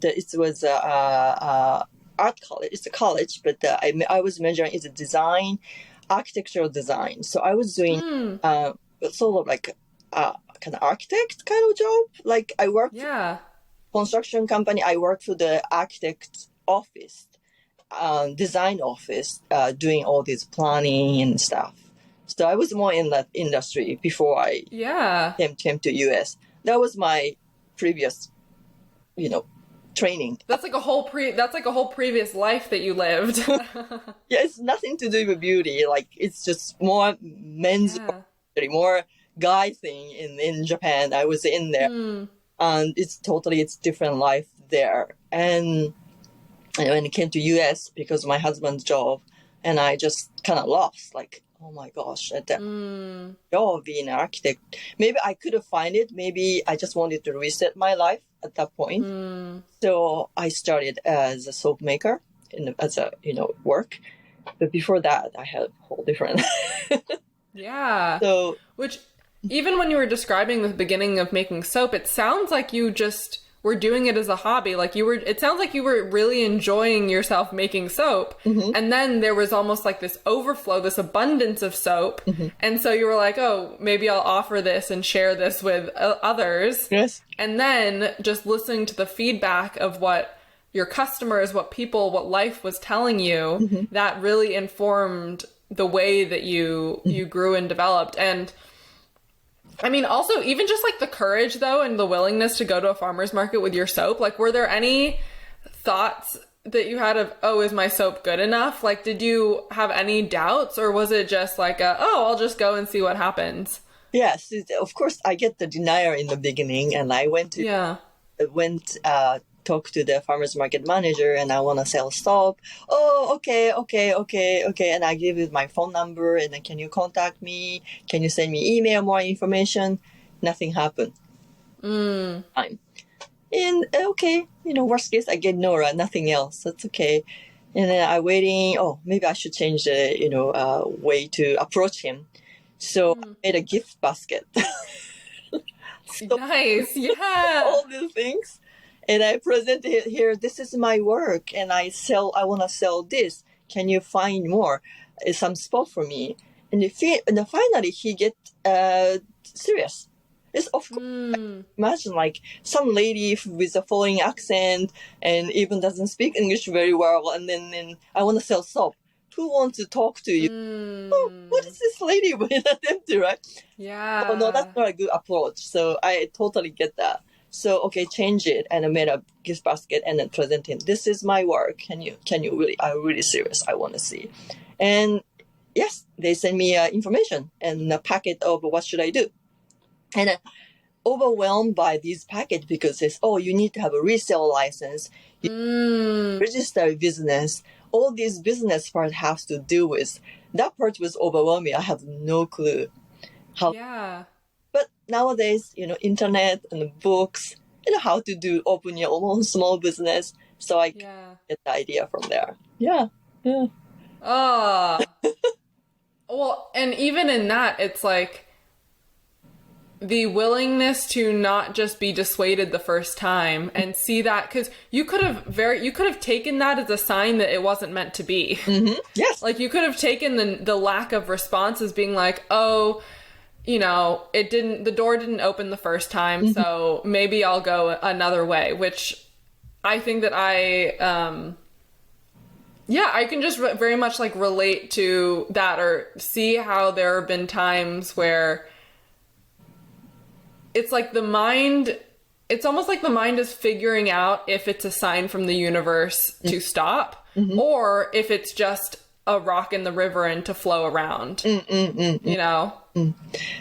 it was art college. It's a college, but I was majoring in design, architectural design. So I was doing sort of like kind of architect kind of job. Like I worked for construction company. I worked for the architect's office, design office, doing all this planning and stuff. So I was more in that industry before I came to US. That was my previous, training. That's like a whole previous life that you lived. Yeah, it's nothing to do with beauty. Like it's just more men's, more guy thing in Japan. I was in there, and it's different life there. And when it came to US, because of my husband's job, and I just kind of lost. Like, oh my gosh, at that job being an architect, maybe I could have find it. Maybe I just wanted to reset my life at that point. So I started as a soap maker as a work. But before that, I had a whole different. So, which even when you were describing the beginning of making soap, it sounds like you just were doing it as a hobby. Like it sounds like you were really enjoying yourself making soap. And then there was almost like this overflow, this abundance of soap. And so you were like, oh, maybe I'll offer this and share this with others. Yes. And then just listening to the feedback of what your customers, what life was telling you, that really informed the way that you grew and developed. And I mean, also, even just like the courage, though, and the willingness to go to a farmer's market with your soap, like, were there any thoughts that you had of, oh, is my soap good enough? Like, did you have any doubts, or was it just like, I'll just go and see what happens? Yes, of course, I get the denial in the beginning, and I went to talk to the farmer's market manager, and I want to sell soap. Oh, okay. And I give it my phone number, and then can you contact me? Can you send me email, more information? Nothing happened. Fine. And okay, worst case, I get no, nothing else. That's okay. And then I waiting. Oh, maybe I should change the, way to approach him. So I made a gift basket. Nice. Yeah. All these things. And I presented it here. This is my work, and I want to sell this. Can you find more? Some spot for me. And finally, he get serious. It's of course, imagine like some lady with a foreign accent and even doesn't speak English very well, and then I want to sell soap. Who wants to talk to you? Oh, what is this lady with an empty, right? Yeah. Oh no, that's not a good approach. So I totally get that. So, okay, change it. And I made a gift basket and then present him. This is my work. Can you really, I'm really serious. I want to see. And yes, they send me information and a packet of what should I do. And overwhelmed by this packet because it's, you need to have a resale license. You register a business. All this business part has to do with. That part was overwhelming. I have no clue how. Yeah. But nowadays, internet and books, how to open your own small business. So I get the idea from there. Yeah. Oh. Well, and even in that, it's like the willingness to not just be dissuaded the first time and see that, because you could have taken that as a sign that it wasn't meant to be. Yes. Like you could have taken the lack of response as being like, oh, the door didn't open the first time, so maybe I'll go another way, which I think that I can just very much like relate to that, or see how there have been times where it's like it's almost like the mind is figuring out if it's a sign from the universe to stop, or if it's just a rock in the river and to flow around,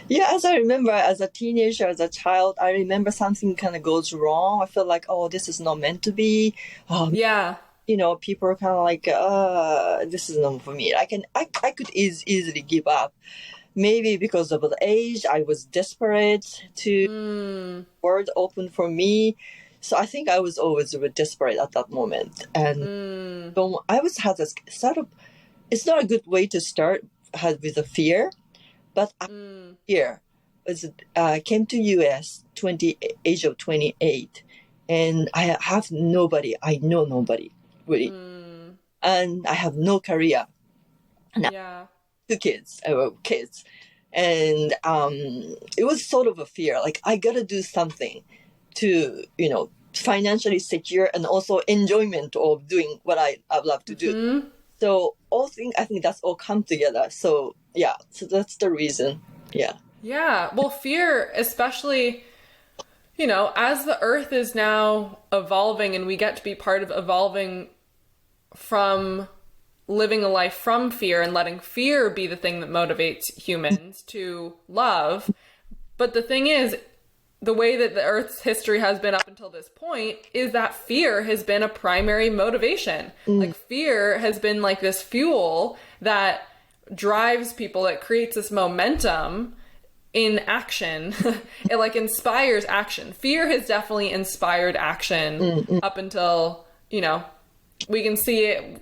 Yeah, as I remember, as a teenager, as a child, I remember something kind of goes wrong. I feel like, oh, this is not meant to be. Yeah. People are kind of like, this is not for me. I could easily give up. Maybe because of the age, I was desperate to world open for me. So I think I was always desperate at that moment. And I had this sort of, it's not a good way to start with a fear, but fear came to US age of 28, and I have nobody. I know nobody really, and I have no career. Yeah. Two kids, and it was sort of a fear. Like I gotta do something to financially secure and also enjoyment of doing what I love to do. So I think that's all come together. So yeah, so that's the reason. Yeah. Yeah. Well, fear, especially, as the earth is now evolving and we get to be part of evolving from living a life from fear and letting fear be the thing that motivates humans to love. But the thing is, the way that the Earth's history has been up until this point is that fear has been a primary motivation. Like fear has been like this fuel that drives people, that creates this momentum in action. It like inspires action. Fear has definitely inspired action up until, we can see it.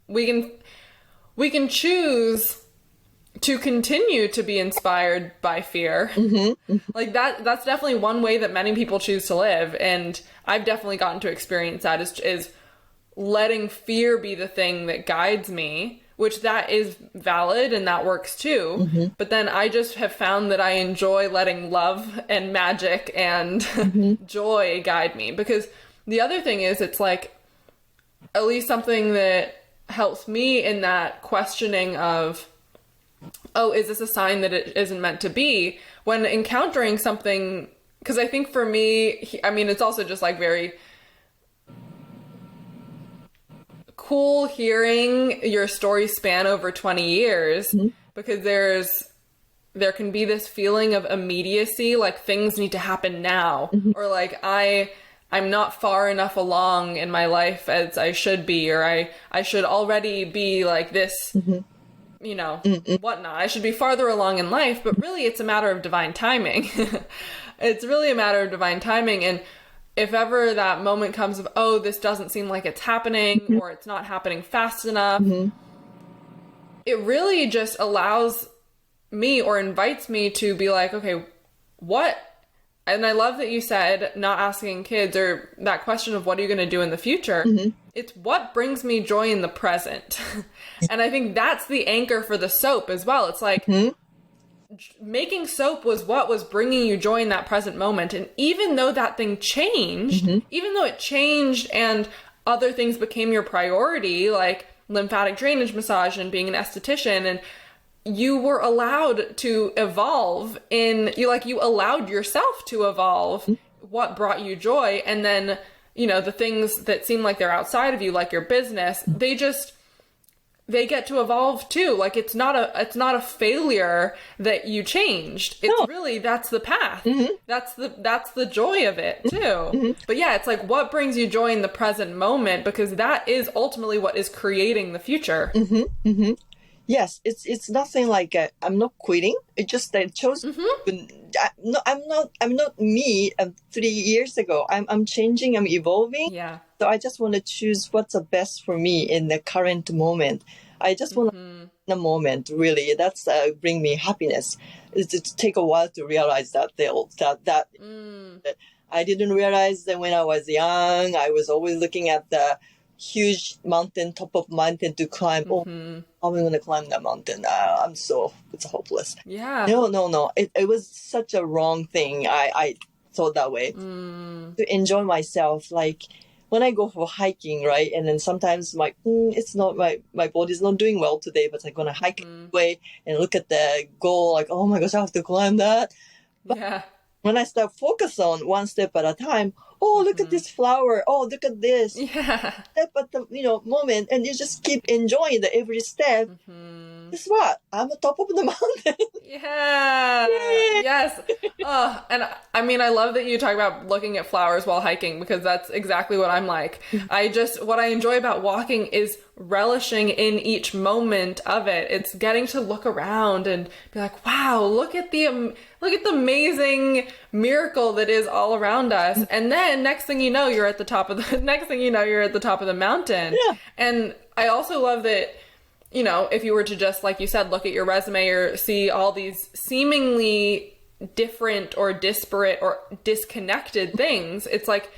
We can choose to continue to be inspired by fear. Like that's definitely one way that many people choose to live. And I've definitely gotten to experience that is letting fear be the thing that guides me, which that is valid and that works too. But then I just have found that I enjoy letting love and magic and joy guide me. Because the other thing is, it's like, at least something that helps me in that questioning of, oh, is this a sign that it isn't meant to be? When encountering something, because I think for me, it's also just like very cool hearing your story span over 20 years, because there can be this feeling of immediacy, like things need to happen now, or like I'm not far enough along in my life as I should be, or I should already be like this, whatnot. I should be farther along in life, but really it's a matter of divine timing. It's really a matter of divine timing. And if ever that moment comes of, oh, this doesn't seem like it's happening, or it's not happening fast enough, it really just allows me or invites me to be like, okay, what? And I love that you said not asking kids, or that question of what are you going to do in the future? It's what brings me joy in the present. And I think that's the anchor for the soap as well. It's like making soap was what was bringing you joy in that present moment. And even though that thing changed, even though it changed and other things became your priority, like lymphatic drainage massage and being an esthetician, and you were allowed to evolve you allowed yourself to evolve what brought you joy. And then, the things that seem like they're outside of you, like your business, they get to evolve too. Like it's not a failure that you changed. It's really, that's the path. That's the joy of it too. But yeah, it's like what brings you joy in the present moment, because that is ultimately what is creating the future. Yes, it's nothing like I'm not quitting. It's just that I chose. I'm not me. 3 years ago. I'm changing. I'm evolving. Yeah. So I just want to choose what's the best for me in the current moment. I just want the moment. Really, that's bring me happiness. It take a while to realize that I didn't realize that when I was young. I was always looking at the huge mountain, top of mountain to climb. Oh, how am I going to climb that mountain? It's hopeless. Yeah. No. It was such a wrong thing. I thought that way. To enjoy myself, like when I go for hiking, right? And then sometimes it's not my body's not doing well today, but I'm going to hike away and look at the goal, like, oh my gosh, I have to climb that. But Yeah. when I start focus on one step at a time, oh, look at this flower. Oh, look at this. Yeah. Step at the, moment. And you just keep enjoying the every step. Guess what? I'm on top of the mountain. Yeah. Yay. Yes. Oh, and I mean, I love that you talk about looking at flowers while hiking, because that's exactly what I'm like. What I enjoy about walking is relishing in each moment of it. It's getting to look around and be like, wow, look at the amazing miracle that is all around us. And then next thing you know, you're at the top of the mountain. Yeah. And I also love that, if you were to just, like you said, look at your resume or see all these seemingly different or disparate or disconnected things, it's like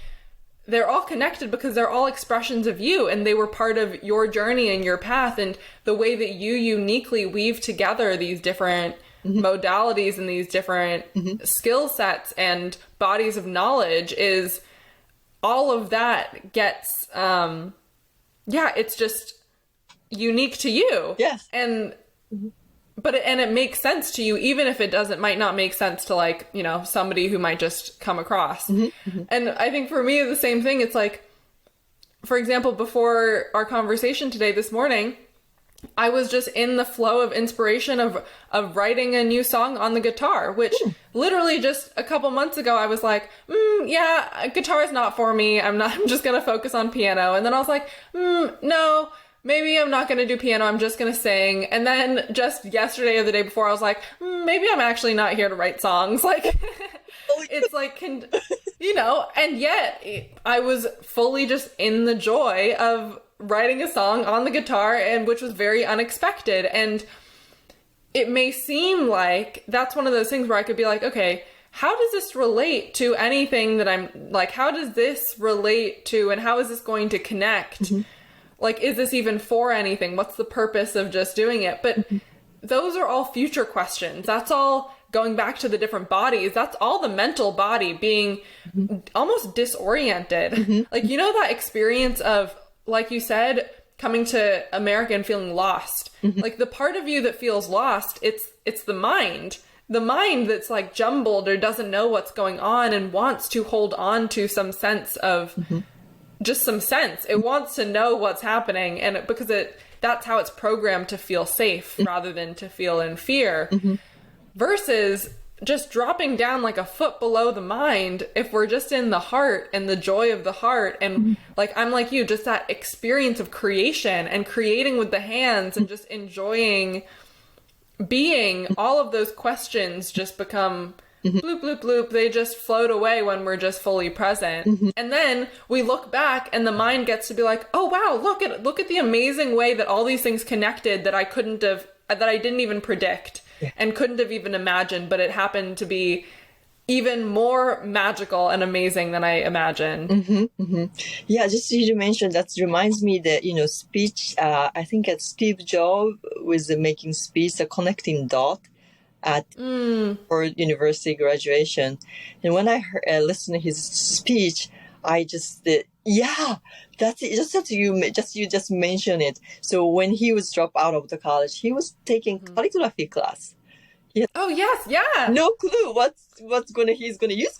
they're all connected because they're all expressions of you, and they were part of your journey and your path, and the way that you uniquely weave together these different modalities and these different skill sets and bodies of knowledge is all of that gets, it's just unique to you. Yes. And it makes sense to you, even if it might not make sense to, like, somebody who might just come across. And I think for me, the same thing. It's like, for example, before our conversation today, this morning, I was just in the flow of inspiration of writing a new song on the guitar, which literally just a couple months ago, I was like, guitar is not for me. I'm just going to focus on piano. And then I was like, no, maybe I'm not going to do piano. I'm just going to sing. And then just yesterday or the day before, I was like, maybe I'm actually not here to write songs. Like, it's like, and yet I was fully just in the joy of writing a song on the guitar, and which was very unexpected. And it may seem like that's one of those things where I could be like, okay, how does this relate to anything that I'm like, how does this relate to, and how is this going to connect? Like, is this even for anything? What's the purpose of just doing it? But those are all future questions. That's all going back to the different bodies. That's all the mental body being almost disoriented. Like, that experience of, like you said, coming to America and feeling lost. Like, the part of you that feels lost, it's the mind. The mind that's like jumbled or doesn't know what's going on and wants to hold on to some sense of just some sense. It wants to know what's happening, and that's how it's programmed to feel safe rather than to feel in fear. Versus just dropping down like a foot below the mind, if we're just in the heart and the joy of the heart, and like I'm like you, just that experience of creation and creating with the hands and just enjoying being, all of those questions just become bloop, bloop, bloop. They just float away when we're just fully present. And then we look back and the mind gets to be like, oh wow, look at the amazing way that all these things connected that I didn't even predict and couldn't have even imagined, but it happened to be even more magical and amazing than I imagined. Yeah, just you mentioned, that reminds me that, speech, I think at Steve Jobs was making speech, the connecting dot at for university graduation. And when I listened to his speech, I just that's it. You just mentioned it. So when he was dropped out of the college, he was taking calligraphy class. Oh yes, yeah. No clue he's gonna use.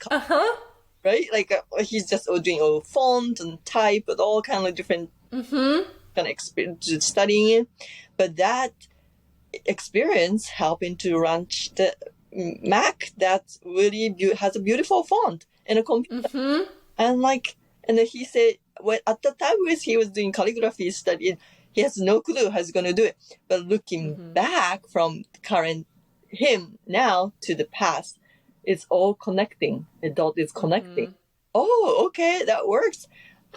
Right? Like he's just doing font and type, and all kind of different kind of experience studying it. But that experience helping to launch the Mac that really has a beautiful font and a computer. And then he said, when at the time when he was doing calligraphy study, he has no clue how he's going to do it. But looking back from current him now to the past, it's all connecting. The dot is connecting. Oh, okay, that works.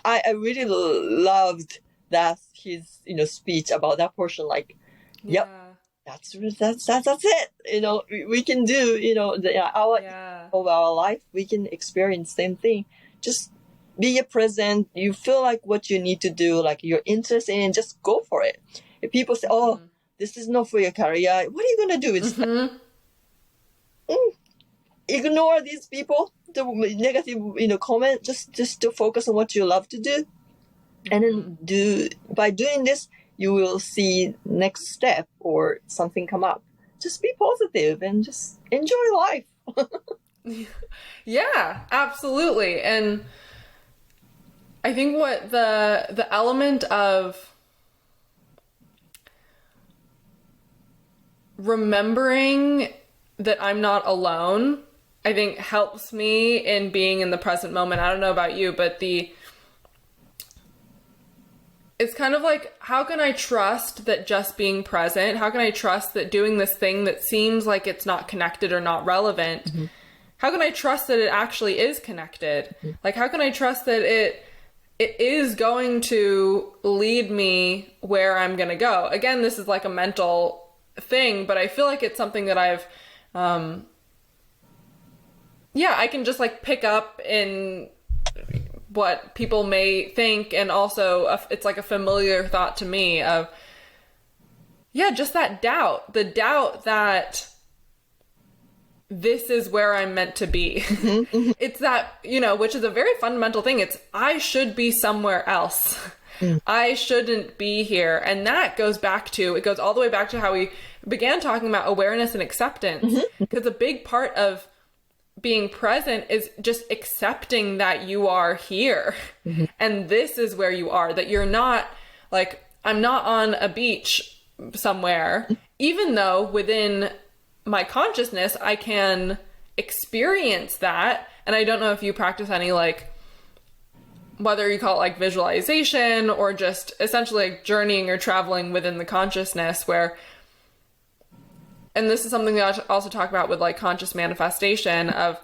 I really loved that his speech about that portion. Like, yep, that's it. We can do of our life. We can experience same thing. Just be present. You feel like what you need to do, like you're interested in, just go for it. If people say, oh, this is not for your career, what are you going to do? It's like, ignore these people, the negative, comment, just to focus on what you love to do. And then by doing this, you will see next step or something come up. Just be positive and just enjoy life. Yeah, absolutely. And I think what the element of remembering that I'm not alone, I think helps me in being in the present moment. I don't know about you, but it's kind of like, how can I trust that just being present, how can I trust that doing this thing that seems like it's not connected or not relevant, how can I trust that it actually is connected? Like, how can I trust that it is going to lead me where I'm going to go? Again, this is like a mental thing, but I feel like it's something that I've, I can just like pick up in what people may think. And also it's like a familiar thought to me of, just that doubt, the doubt that this is where I'm meant to be. It's that, which is a very fundamental thing. It's, I should be somewhere else. I shouldn't be here. And that goes all the way back to how we began talking about awareness and acceptance. Because a big part of being present is just accepting that you are here. And this is where you are, that you're not like, I'm not on a beach somewhere, even though within my consciousness, I can experience that. And I don't know if you practice any, like, whether you call it like visualization or just essentially like journeying or traveling within the consciousness where, and this is something that I also talk about with like conscious manifestation of,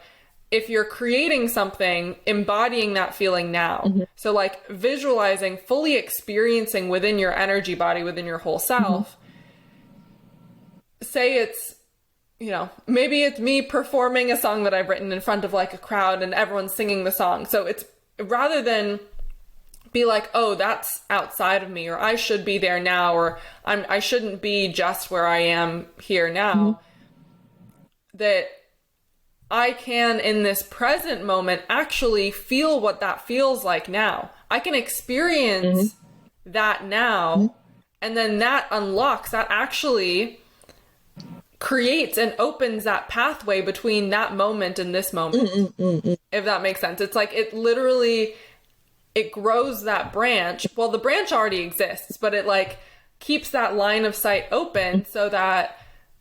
if you're creating something, embodying that feeling now. So like visualizing, fully experiencing within your energy body, within your whole self. Say it's, maybe it's me performing a song that I've written in front of like a crowd and everyone's singing the song. So it's, rather than be like, oh, that's outside of me, or I should be there now, or I shouldn't be just where I am here now, that I can, in this present moment, actually feel what that feels like now. I can experience that now, and then that unlocks, that actually creates and opens that pathway between that moment and this moment, if that makes sense. It's like, it literally, it grows that branch. Well, the branch already exists, but it like keeps that line of sight open so that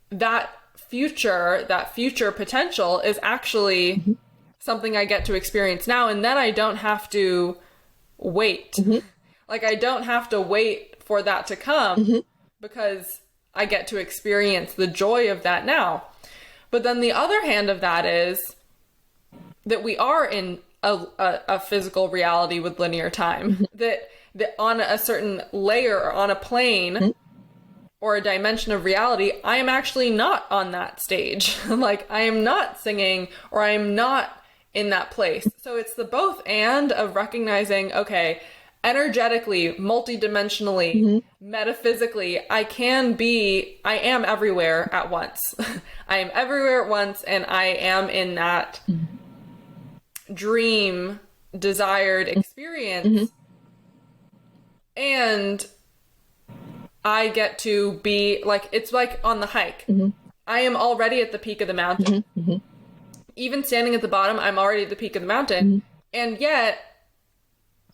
that future potential is actually something I get to experience now. And then I don't have to wait. Like, I don't have to wait for that to come because I get to experience the joy of that now. But then the other hand of that is that we are in a physical reality with linear time, that on a certain layer or on a plane or a dimension of reality, I am actually not on that stage. Like, I am not singing, or I am not in that place. So it's the both and of recognizing, okay, energetically, multidimensionally, metaphysically, I am everywhere at once. I am everywhere at once, and I am in that dream, desired experience. And I get to be like, it's like on the hike. I am already at the peak of the mountain. Even standing at the bottom, I'm already at the peak of the mountain. And yet,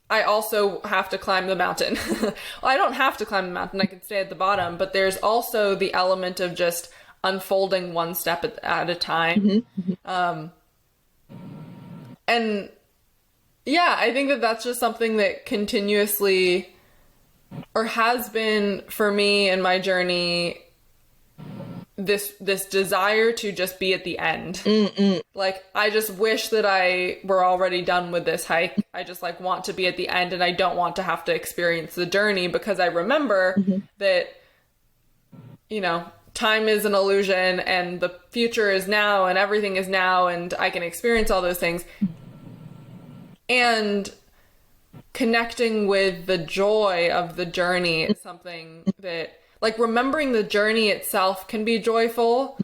I also have to climb the mountain. Well, I don't have to climb the mountain. I can stay at the bottom. But there's also the element of just unfolding one step at a time. And yeah, I think that that's just something that continuously, or has been for me in my journey, this desire to just be at the end. Like, I just wish that I were already done with this hike. I just like want to be at the end, and I don't want to have to experience the journey, because I remember that, time is an illusion, and the future is now, and everything is now, and I can experience all those things. And connecting with the joy of the journey is something that, like, remembering the journey itself can be joyful.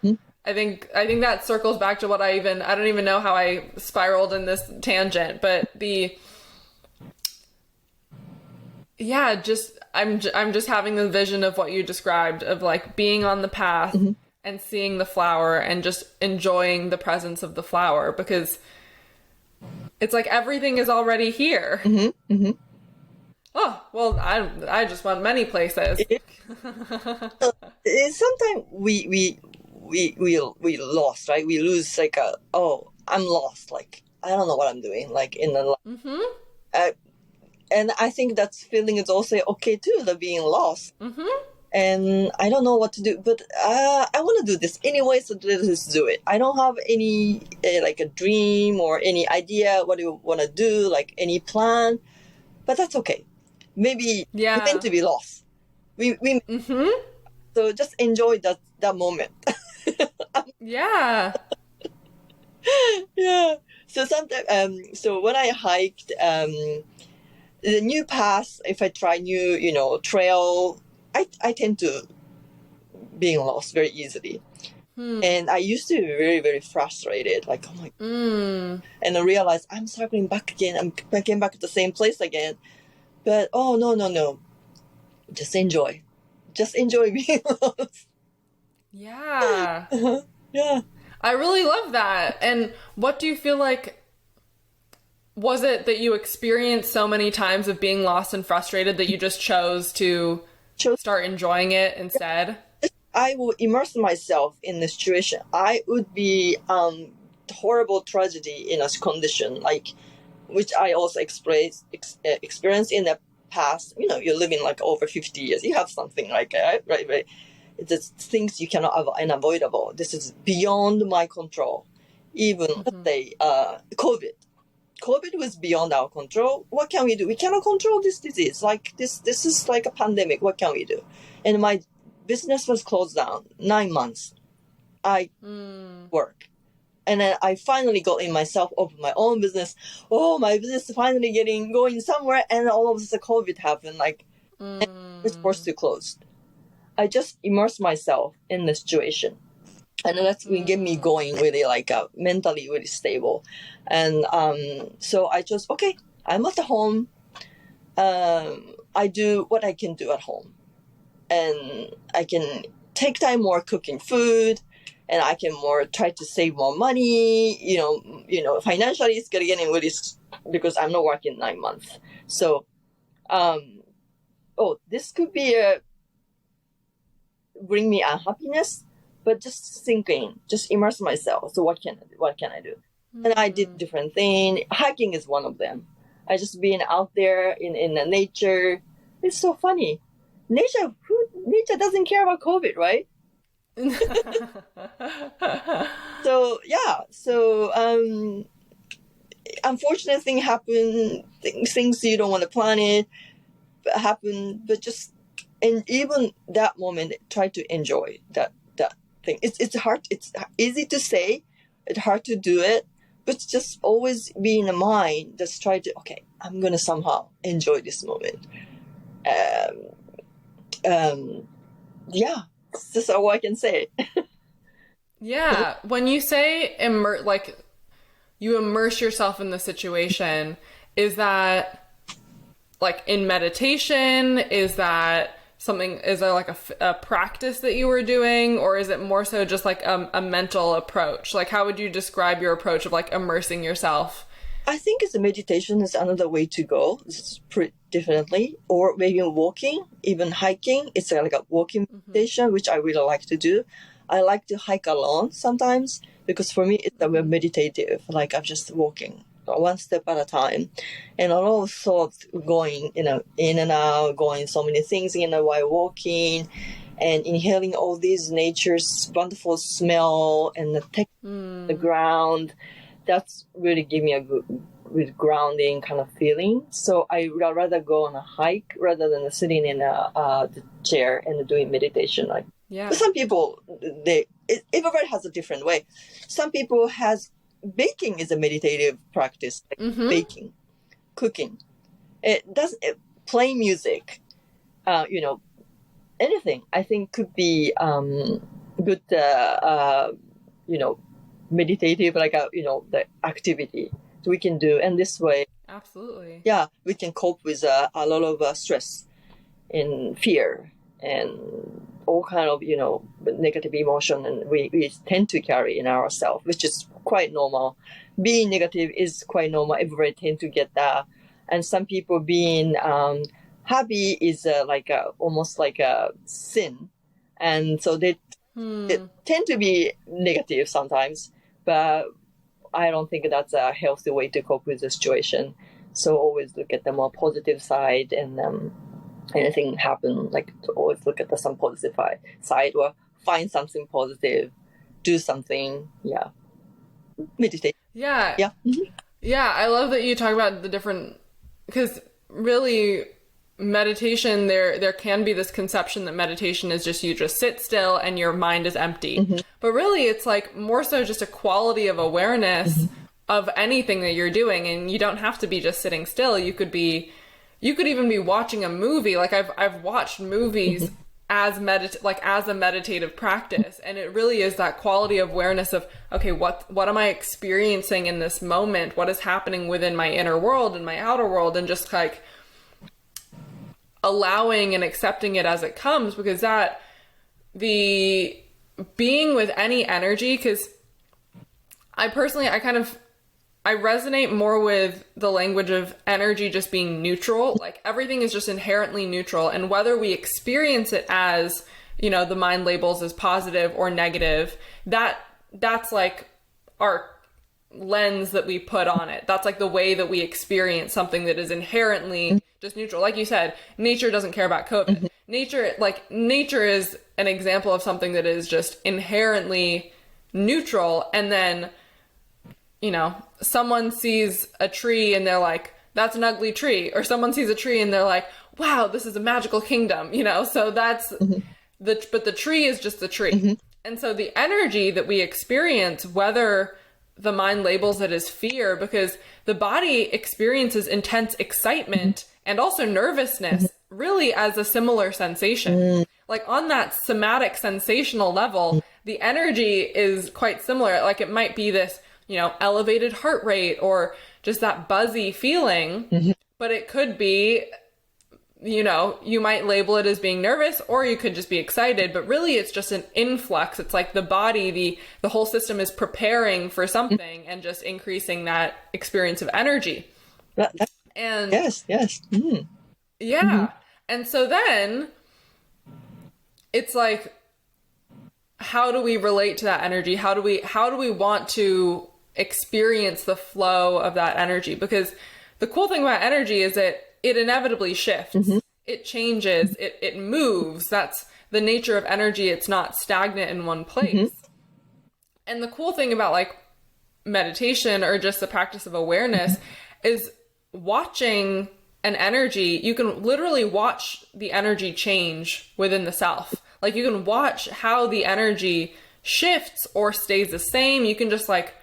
I think that circles back to what I don't even know how I spiraled in this tangent, but I'm just having the vision of what you described, of like being on the path and seeing the flower and just enjoying the presence of the flower, because it's like everything is already here. Oh, well, I just went many places. Sometimes we lost, right? We lose like I'm lost. Like, I don't know what I'm doing. Like in the and I think that feeling is also okay too, the being lost. And I don't know what to do, but I want to do this anyway, so let's do it. I don't have any like a dream or any idea what you want to do, like any plan, but that's okay. Maybe we're meant to be lost. We So just enjoy that moment. Yeah. Yeah. So sometimes, so when I hiked the new path, if I try new, trail, I tend to being lost very easily. And I used to be very, very frustrated, like, oh my God. And I realized I'm circling back again. I'm getting back to the same place again. But, oh, no. Just enjoy. Just enjoy being lost. Yeah. Yeah. I really love that. And what do you feel like, was it that you experienced so many times of being lost and frustrated that you just chose to start enjoying it instead? I will immerse myself in the situation. I would be horrible tragedy in a condition, like, which I also experienced in the past. You're living like over 50 years. You have something like that, right? It's things you cannot unavoidable. This is beyond my control. Even let's say COVID. COVID was beyond our control. What can we do? We cannot control this disease. Like this is like a pandemic. What can we do? And my business was closed down 9 months. I work. And then I finally got in myself, opened my own business. Oh, my business is finally going somewhere. And all of a sudden COVID happened. Like, it's forced to close. I just immersed myself in the situation. And that's what get me going really, like, mentally really stable. And so I just, okay, I'm at home. I do what I can do at home. And I can take time more cooking food. And I can more try to save more money, financially it's getting really, because I'm not working 9 months. So, this could be bring me unhappiness, but just thinking, just immerse myself. So what can I do? And I did different things. Hiking is one of them. I just being out there in the nature. It's so funny. Nature doesn't care about COVID, right? Unfortunate thing happen, things you don't want to plan it happen, but just, and even that moment, try to enjoy that thing. It's hard, it's easy to say, it's hard to do it, but just always be in the mind, just try to, okay, I'm gonna somehow enjoy this moment. That's all I can say. Yeah. When you say you immerse yourself in the situation, is that like in meditation? Is there like a practice that you were doing, or is it more so just like a mental approach? Like, how would you describe your approach of like immersing yourself? I think it's meditation is another way to go. It's pretty definitely, or maybe walking, even hiking. It's like a walking meditation, which I really like to do. I like to hike alone sometimes because for me it's a meditative. Like I'm just walking one step at a time, and a lot of thoughts going, in and out, going so many things while walking, and inhaling all these nature's wonderful smell and the texture, the ground. That's really give me a good grounding kind of feeling. So I would rather go on a hike rather than sitting in the chair and doing meditation. Like, yeah. But some people, everybody has a different way. Some people baking is a meditative practice, like baking, cooking. It doesn't, playing music, you know, anything I think could be good, you know, meditative, like a, you know, the activity we can do. And this way, Absolutely. yeah, we can cope with a lot of stress and fear and all kind of, you know, negative emotion, and we tend to carry in ourselves, which is quite normal. Being negative is quite normal. Everybody tend to get that. And some people being happy is like almost like a sin. And so they tend to be negative sometimes, but I don't think that's a healthy way to cope with the situation. So always look at the more positive side, and anything happen, like to always look at some positive side, or find something positive, do something. Yeah, meditate. Yeah. Yeah. Yeah, I love that you talk about the different, because really meditation, there can be this conception that meditation is just you just sit still and your mind is empty. But really it's like more so just a quality of awareness of anything that you're doing, and you don't have to be just sitting still. You could even be watching a movie. Like I've watched movies as as a meditative practice, and it really is that quality of awareness of, okay, what am I experiencing in this moment? What is happening within my inner world and my outer world, and just like allowing and accepting it as it comes. Because that, the being with any energy, because I personally, I resonate more with the language of energy just being neutral. Like everything is just inherently neutral, and whether we experience it as, you know, the mind labels as positive or negative, that's like our lens that we put on it. That's like the way that we experience something that is inherently just neutral. Like you said, nature doesn't care about COVID. Nature is an example of something that is just inherently neutral, and then, you know, someone sees a tree and they're like, that's an ugly tree. Or someone sees a tree and they're like, wow, this is a magical kingdom, you know? So that's but the tree is just the tree. And so the energy that we experience, whether the mind labels it as fear, because the body experiences intense excitement and also nervousness really as a similar sensation. Like on that somatic sensational level, the energy is quite similar. Like it might be this, you know, elevated heart rate or just that buzzy feeling, but it could be, you know, you might label it as being nervous, or you could just be excited, but really it's just an influx. It's like the body, the whole system is preparing for something and just increasing that experience of energy. And yes. yeah. And so then it's like, how do we relate to that energy? How do we want to experience the flow of that energy? Because the cool thing about energy is that it inevitably shifts. It changes, it moves. That's the nature of energy. It's not stagnant in one place. And the cool thing about like meditation or just the practice of awareness is watching an energy. You can literally watch the energy change within the self. Like you can watch how the energy shifts or stays the same. You can just like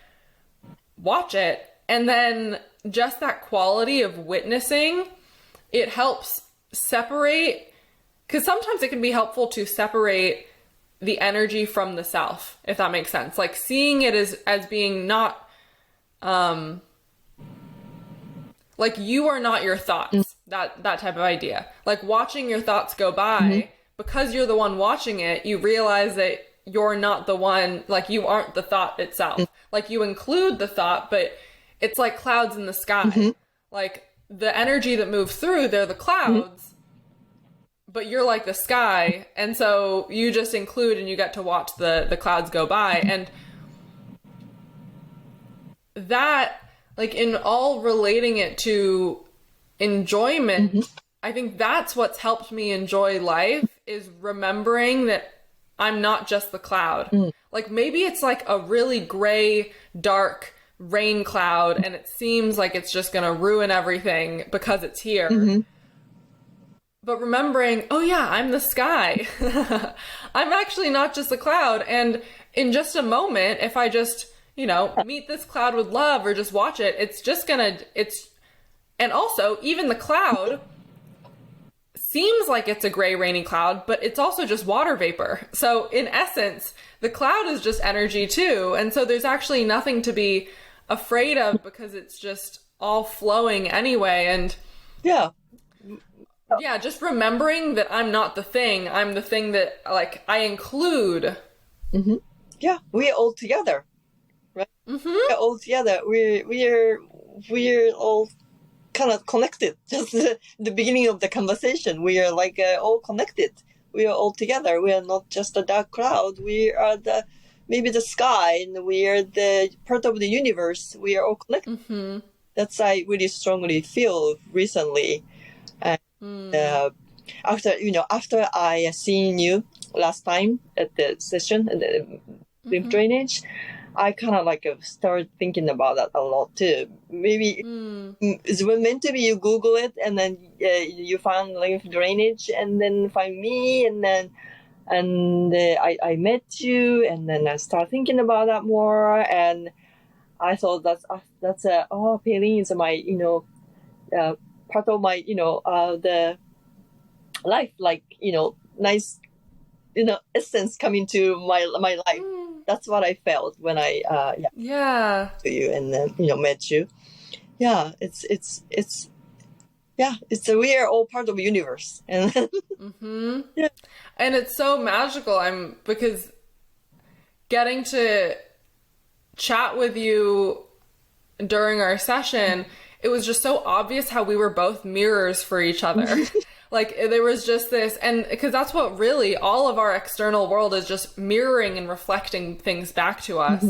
watch it. And then just that quality of witnessing, it helps separate, because sometimes it can be helpful to separate the energy from the self, if that makes sense. Like seeing it as being not, like you are not your thoughts, that type of idea. Like watching your thoughts go by, because you're the one watching it, you realize that you're not the one, like you aren't the thought itself. Like you include the thought, but it's like clouds in the sky. Like the energy that moves through, they're the clouds, but you're like the sky. And so you just include and you get to watch the clouds go by. And that, like in all relating it to enjoyment, I think that's what's helped me enjoy life, is remembering that I'm not just the cloud. Like maybe it's like a really gray, dark rain cloud and it seems like it's just gonna ruin everything because it's here. But remembering, oh yeah, I'm the sky. I'm actually not just a cloud. And in just a moment, if I just, you know, meet this cloud with love or just watch it, it's And also, even the cloud seems like it's a gray, rainy cloud, but it's also just water vapor. So in essence, the cloud is just energy too. And so there's actually nothing to be afraid of because it's just all flowing anyway. And Yeah. yeah, just remembering that I'm not the thing. I'm the thing that, like, I include. Mm-hmm. Yeah, we're all together, right? Mm-hmm. We're all together. We're all kind of connected. Just the beginning of the conversation, we are like all connected. We are all together. We are not just a dark cloud. We are maybe the sky, and we are the part of the universe. We are all connected. Mm-hmm. That's I really strongly feel recently. And after I seen you last time at the session at the lymph drainage, I kind of like started thinking about that a lot too. Maybe it's meant to be you Google it and then you find lymph drainage and then find me I met you and then I started thinking about that more and I thought that's Pei-Ling is my part of my the life, like nice essence coming to my life. That's what I felt when I to you and then met you. Yeah, it's we are all part of the universe and yeah. And it's so magical. Because getting to chat with you during our session, it was just so obvious how we were both mirrors for each other. Like there was just this, and because that's what really all of our external world is, just mirroring and reflecting things back to us.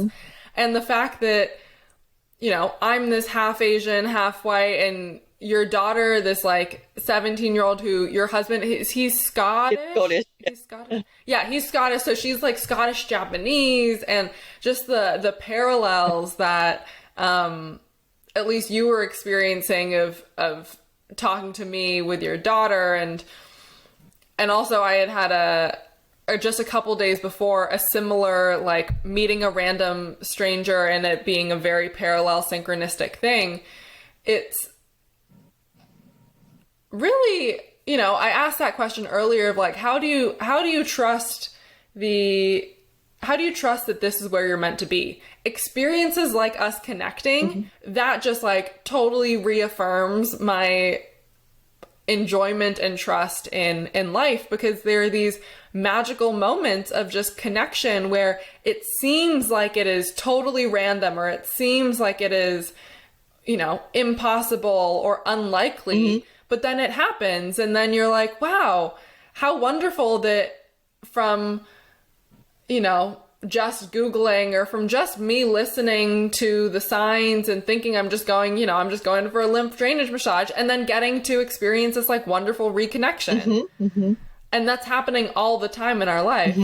And the fact that, I'm this half Asian, half white, and your daughter, this like 17-year-old who your husband, he's Scottish. He's Scottish. Yeah, he's Scottish. So she's like Scottish Japanese, and just the parallels that at least you were experiencing of talking to me with your daughter, and also I had just a couple days before a similar, like, meeting a random stranger and it being a very parallel synchronistic thing. It's really, I asked that question earlier of like, how do you trust that this is where you're meant to be? Experiences like us connecting, that just like totally reaffirms my enjoyment and trust in life, because there are these magical moments of just connection where it seems like it is totally random, or it seems like it is, impossible or unlikely, but then it happens, and then you're like, wow, how wonderful that from, just Googling or from just me listening to the signs and thinking I'm just going for a lymph drainage massage, and then getting to experience this like wonderful reconnection. And that's happening all the time in our life.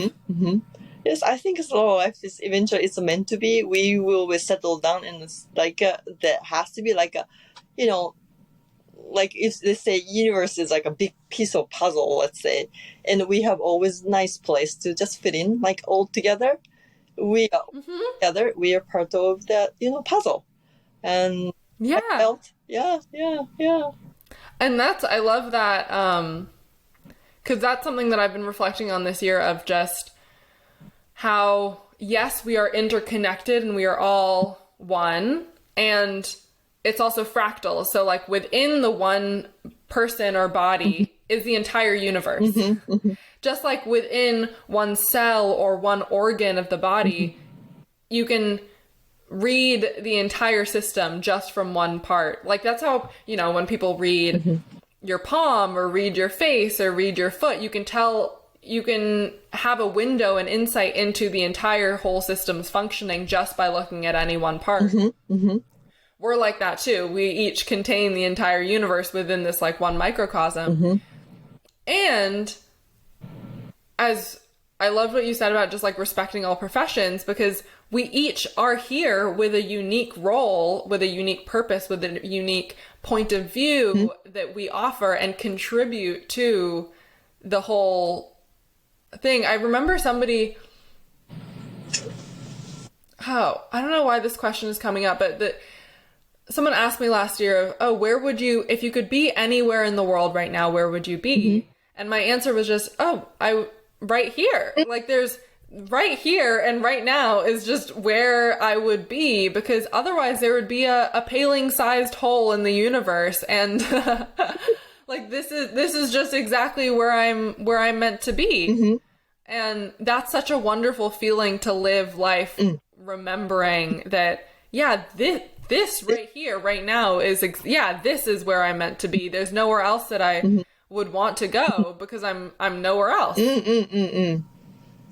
Yes, I think as long as this eventually it's meant to be, we will settle down, and it's like there has to be like a, like if they say universe is like a big piece of puzzle, let's say, and we have always nice place to just fit in, like all together. We are together. We are part of that, puzzle, and I felt, yeah. And I love that, because that's something that I've been reflecting on this year, of just how, yes, we are interconnected and we are all one, and it's also fractal. So like within the one person or body is the entire universe. Just like within one cell or one organ of the body, you can read the entire system just from one part. Like that's how, when people read your palm or read your face or read your foot, you can have a window and insight into the entire whole system's functioning just by looking at any one part. We're like that too. We each contain the entire universe within this like one microcosm. And as I loved what you said about just like respecting all professions, because we each are here with a unique role, with a unique purpose, with a unique point of view that we offer and contribute to the whole thing. I remember somebody, I don't know why this question is coming up, but someone asked me last year, oh, where would you, if you could be anywhere in the world right now, where would you be? And my answer was just, right here. Like there's right here and right now is just where I would be, because otherwise there would be a Pei-Ling sized hole in the universe. And like, this is just exactly where I'm meant to be. And that's such a wonderful feeling to live life remembering that, yeah, this right here, right now is, this is where I'm meant to be. There's nowhere else that I would want to go because I'm nowhere else.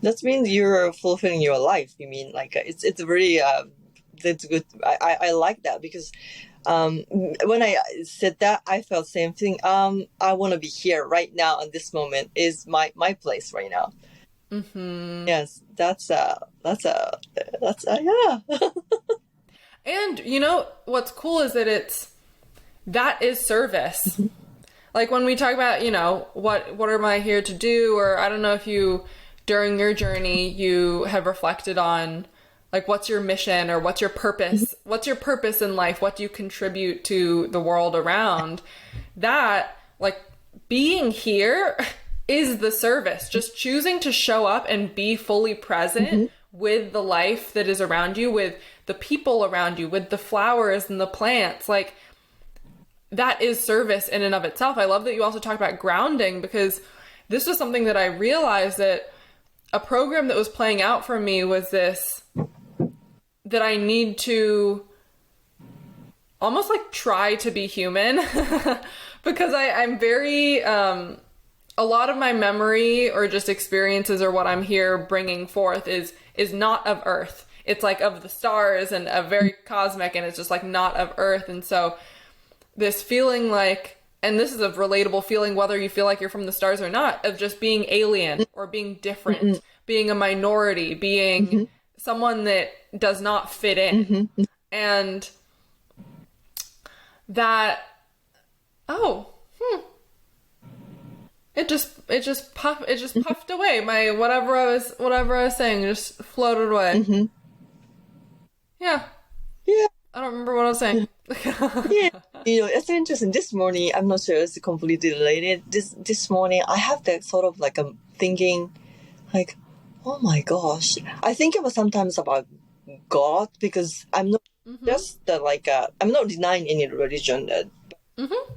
That means you're fulfilling your life. You mean, like, it's really, that's good. I like that because, when I said that, I felt same thing. I want to be here right now, and this moment is my place right now. Yes, that's yeah. And you know what's cool is that is service. Like when we talk about, you know, what am I here to do? Or I don't know if you, during your journey, you have reflected on like, what's your mission or what's your purpose? What's your purpose in life? What do you contribute to the world around? That, like, being here is the service. Just choosing to show up and be fully present with the life that is around you, with the people around you, with the flowers and the plants. Like, that is service in and of itself. I love that you also talk about grounding, because this was something that I realized that a program that was playing out for me was this, that I need to almost like try to be human because I'm very, a lot of my memory or just experiences or what I'm here bringing forth is not of Earth. It's like of the stars and a very cosmic, and it's just like not of Earth. And so this feeling like, and this is a relatable feeling, whether you feel like you're from the stars or not, of just being alien or being different, being a minority, being someone that does not fit in. And that, it just puffed away. My whatever I was saying just floated away. Yeah. I don't remember what I was saying. Yeah, you know, it's interesting. This morning, I'm not sure it's completely related. This morning, I have that sort of like a thinking, like, oh my gosh. I think it was sometimes about God, because I'm not just I'm not denying any religion.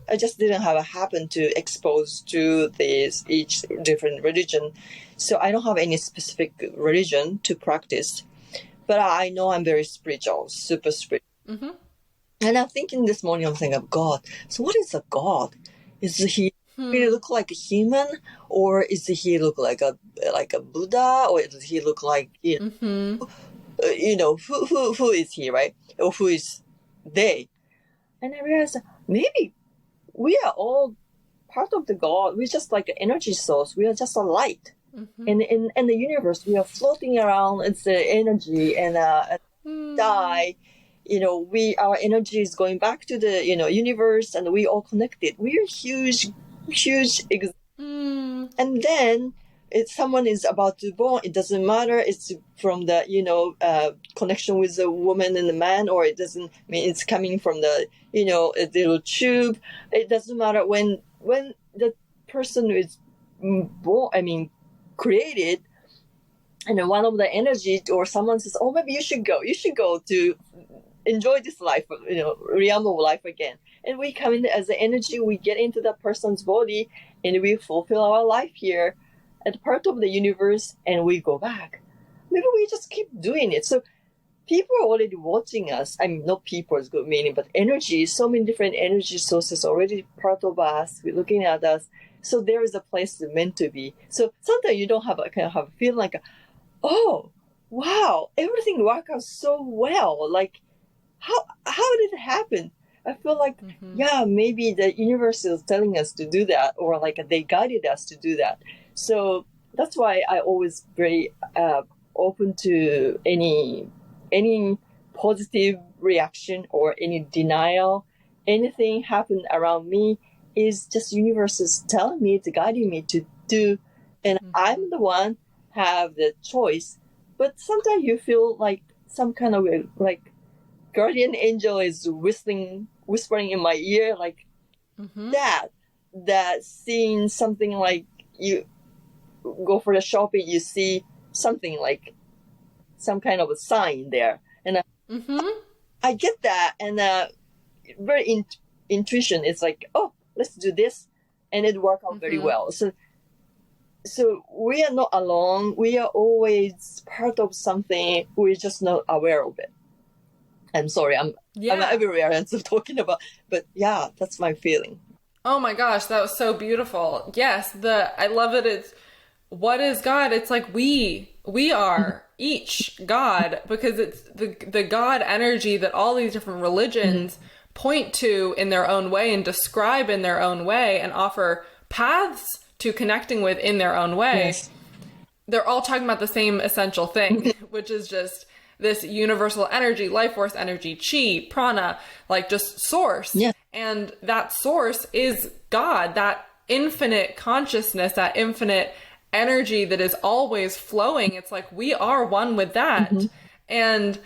I just didn't have a happen to expose to this each different religion, so I don't have any specific religion to practice. But I know I'm very spiritual, super spiritual. And I'm thinking this morning, I'm thinking of God. So what is a God? Is he really look like a human, or is he look like a Buddha, or does he look like who is he, right? Or who is they? And I realized maybe we are all part of the God. We're just like an energy source. We are just a light. And in the universe, we are floating around. It's the energy and die. You know, our energy is going back to the universe, and we all connected. We are huge. And then if someone is about to born, it doesn't matter. It's from the connection with the woman and the man, or it doesn't mean it's coming from the a little tube. It doesn't matter when the person is born. Created, and one of the energy or someone says, "Oh, maybe you should go to enjoy this life, realm of life again." And we come in as the energy, we get into that person's body, and we fulfill our life here as part of the universe, and we go back. Maybe we just keep doing it. So people are already watching us. I mean, not people is good meaning, but energy, so many different energy sources already part of us, we're looking at us. So there is a place that's meant to be. So sometimes you don't have a feel like, oh, wow, everything worked out so well. Like, how did it happen? I feel like, maybe the universe is telling us to do that, or like they guided us to do that. So that's why I always very open to any positive reaction or any denial. Anything happen around me is just universe is telling me, to guiding me to do, and I'm the one have the choice. But sometimes you feel like some kind of like, guardian angel is whispering in my ear, like, that seeing something like you go for the shopping, you see something like some kind of a sign there. And I get that. And very intuition is like, oh, let's do this. And it worked out very well. So we are not alone. We are always part of something. We're just not aware of it. I'm sorry. I'm everywhere as I'm talking about, but yeah, that's my feeling. Oh my gosh, that was so beautiful. Yes, I love it. It's what is God? It's like we are each God, because it's the God energy that all these different religions point to in their own way and describe in their own way and offer paths to connecting with in their own way. Yes. They're all talking about the same essential thing, which is just this universal energy, life force energy, chi, prana, like just source. Yeah. And that source is God, that infinite consciousness, that infinite energy that is always flowing. It's like we are one with that. And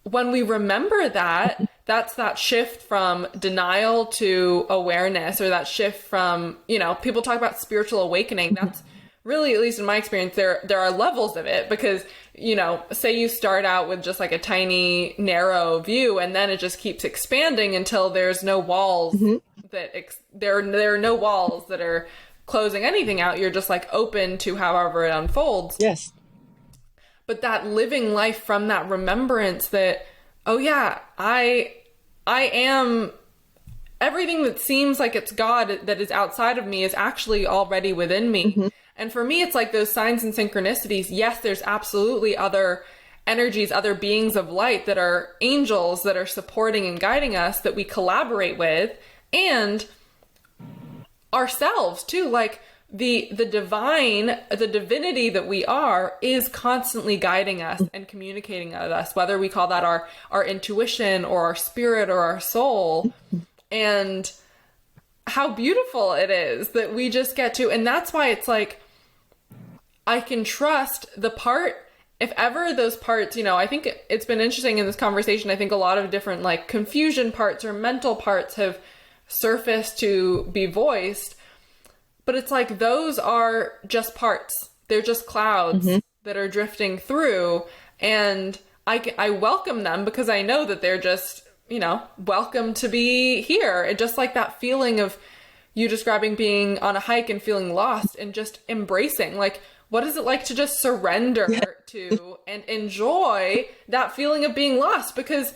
when we remember that, that's that shift from denial to awareness, or that shift from, people talk about spiritual awakening. That's really, at least in my experience, there are levels of it, because, say you start out with just like a tiny narrow view, and then it just keeps expanding until there's no walls there are no walls that are closing anything out. You're just like open to however it unfolds. Yes. But that living life from that remembrance that, oh yeah, I am everything that seems like it's God that is outside of me is actually already within me. And for me, it's like those signs and synchronicities. Yes, there's absolutely other energies, other beings of light that are angels that are supporting and guiding us, that we collaborate with, and ourselves too. Like the divinity that we are is constantly guiding us and communicating with us, whether we call that our intuition or our spirit or our soul. And how beautiful it is that we just get to, and that's why it's like, I can trust the part, if ever those parts, I think it's been interesting in this conversation. I think a lot of different like confusion parts or mental parts have surfaced to be voiced, but it's like, those are just parts. They're just clouds that are drifting through. And I welcome them, because I know that they're just, welcome to be here. It just like that feeling of you describing being on a hike and feeling lost and just embracing, like, what is it like to just surrender to and enjoy that feeling of being lost? Because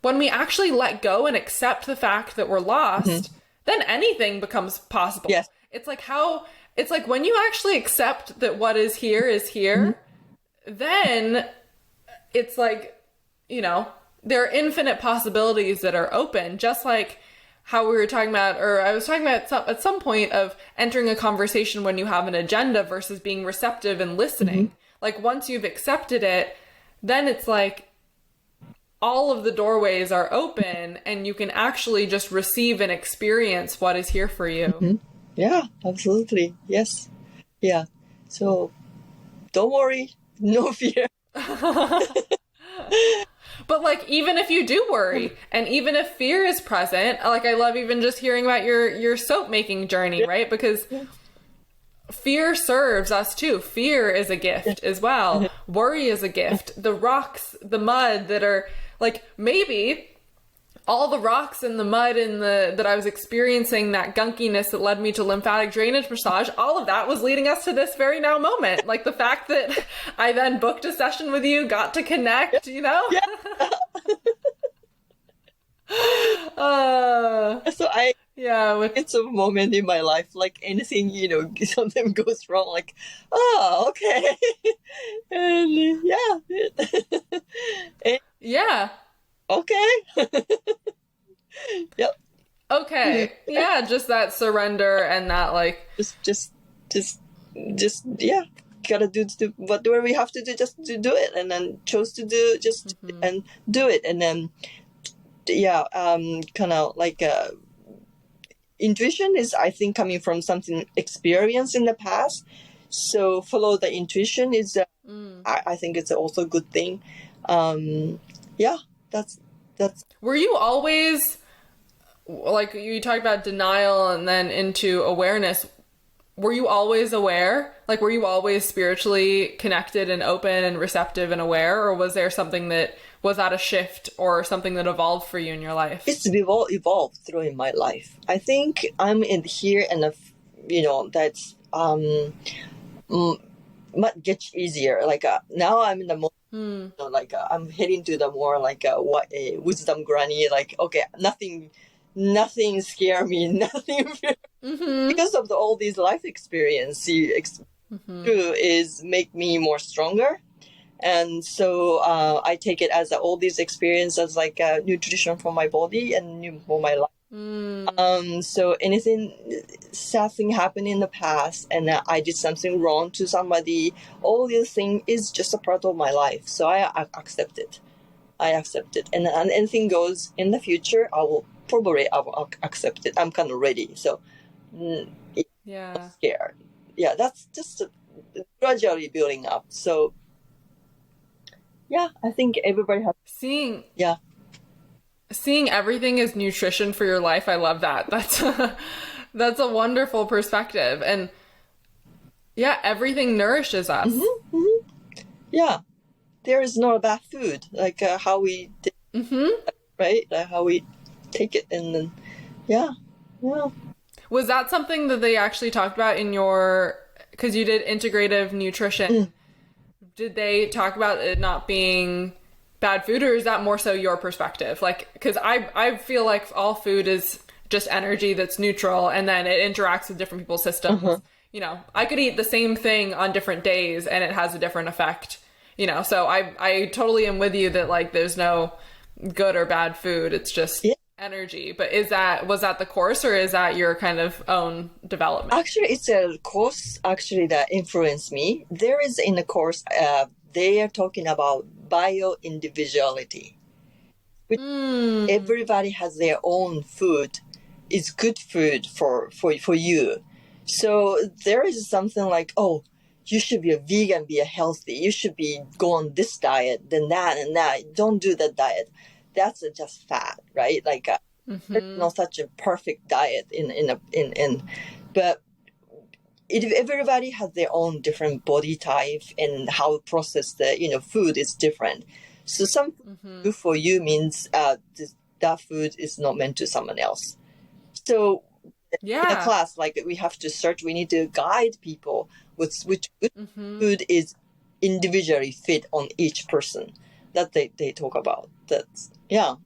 when we actually let go and accept the fact that we're lost, then anything becomes possible. Yes. It's like when you actually accept that what is here, then it's like, there are infinite possibilities that are open, just like how we were talking about, or I was talking about at some point of entering a conversation when you have an agenda versus being receptive and listening. Like once you've accepted it, then it's like all of the doorways are open and you can actually just receive and experience what is here for you. Yeah, absolutely. Yes. Yeah. So don't worry. No fear. But like, even if you do worry, and even if fear is present, like I love even just hearing about your soap making journey, right? Because fear serves us too. Fear is a gift as well. Worry is a gift. The rocks, the mud that are like, maybe all the rocks and the mud and that I was experiencing, that gunkiness that led me to lymphatic drainage massage, all of that was leading us to this very now moment. Like the fact that I then booked a session with you, got to connect, Yeah. So it's a moment in my life, like anything, something goes wrong, like, oh, okay. And yeah. Okay. Yep. Okay. Yeah, just that surrender and that like just gotta do whatever we have to do, just to do it, and then chose to do and do it, and then kind of like intuition is, I think, coming from something experienced in the past. So follow the intuition is I think it's also a good thing. Yeah, that's Were you always, like you talked about denial and then into awareness, were you always aware? Like, were you always spiritually connected and open and receptive and aware? Or was there something that was at a shift or something that evolved for you in your life? it's evolved through in my life. I think I'm in here, and that's much easier. Like now, I'm in the more I'm heading to the more what a wisdom granny. Like, okay, nothing scare me, nothing because of all these life experience is make me more stronger. And so I take it as all these experience as like nutrition for my body and new for my life. So something happened in the past, and I did something wrong to somebody, all these things is just a part of my life. So I accept it. And anything goes in the future, I will accept it. I'm kind of ready. So Yeah. not scared. Yeah, that's just gradually building up. So yeah, I think everybody has seeing everything as nutrition for your life. I love that. That's a wonderful perspective. And yeah, everything nourishes us. Yeah, there is no bad food, like how we right, like how we take it, and then yeah. Was that something that they actually talked about in your, because you did integrative nutrition? Did they talk about it not being bad food, or is that more so your perspective? Like, because I feel like all food is just energy that's neutral, and then it interacts with different people's systems. You know, I could eat the same thing on different days and it has a different effect, you know? So I totally am with you that like, there's no good or bad food. It's just energy. But was that the course, or is that your kind of own development? Actually, it's a course that influenced me. There is in the course, they are talking about bio-individuality. Everybody has their own food. It's good food for you. So there is something like, oh, you should be a vegan, be a healthy. You should go on this diet, then that and that. Don't do that diet. That's just fat, right? Like there's not such a perfect diet but everybody has their own different body type, and how to process the food is different. So some food for you means that food is not meant to someone else. So in a class, like we have to search, we need to guide people with which good food is individually fit on each person that they talk about. That's Yeah.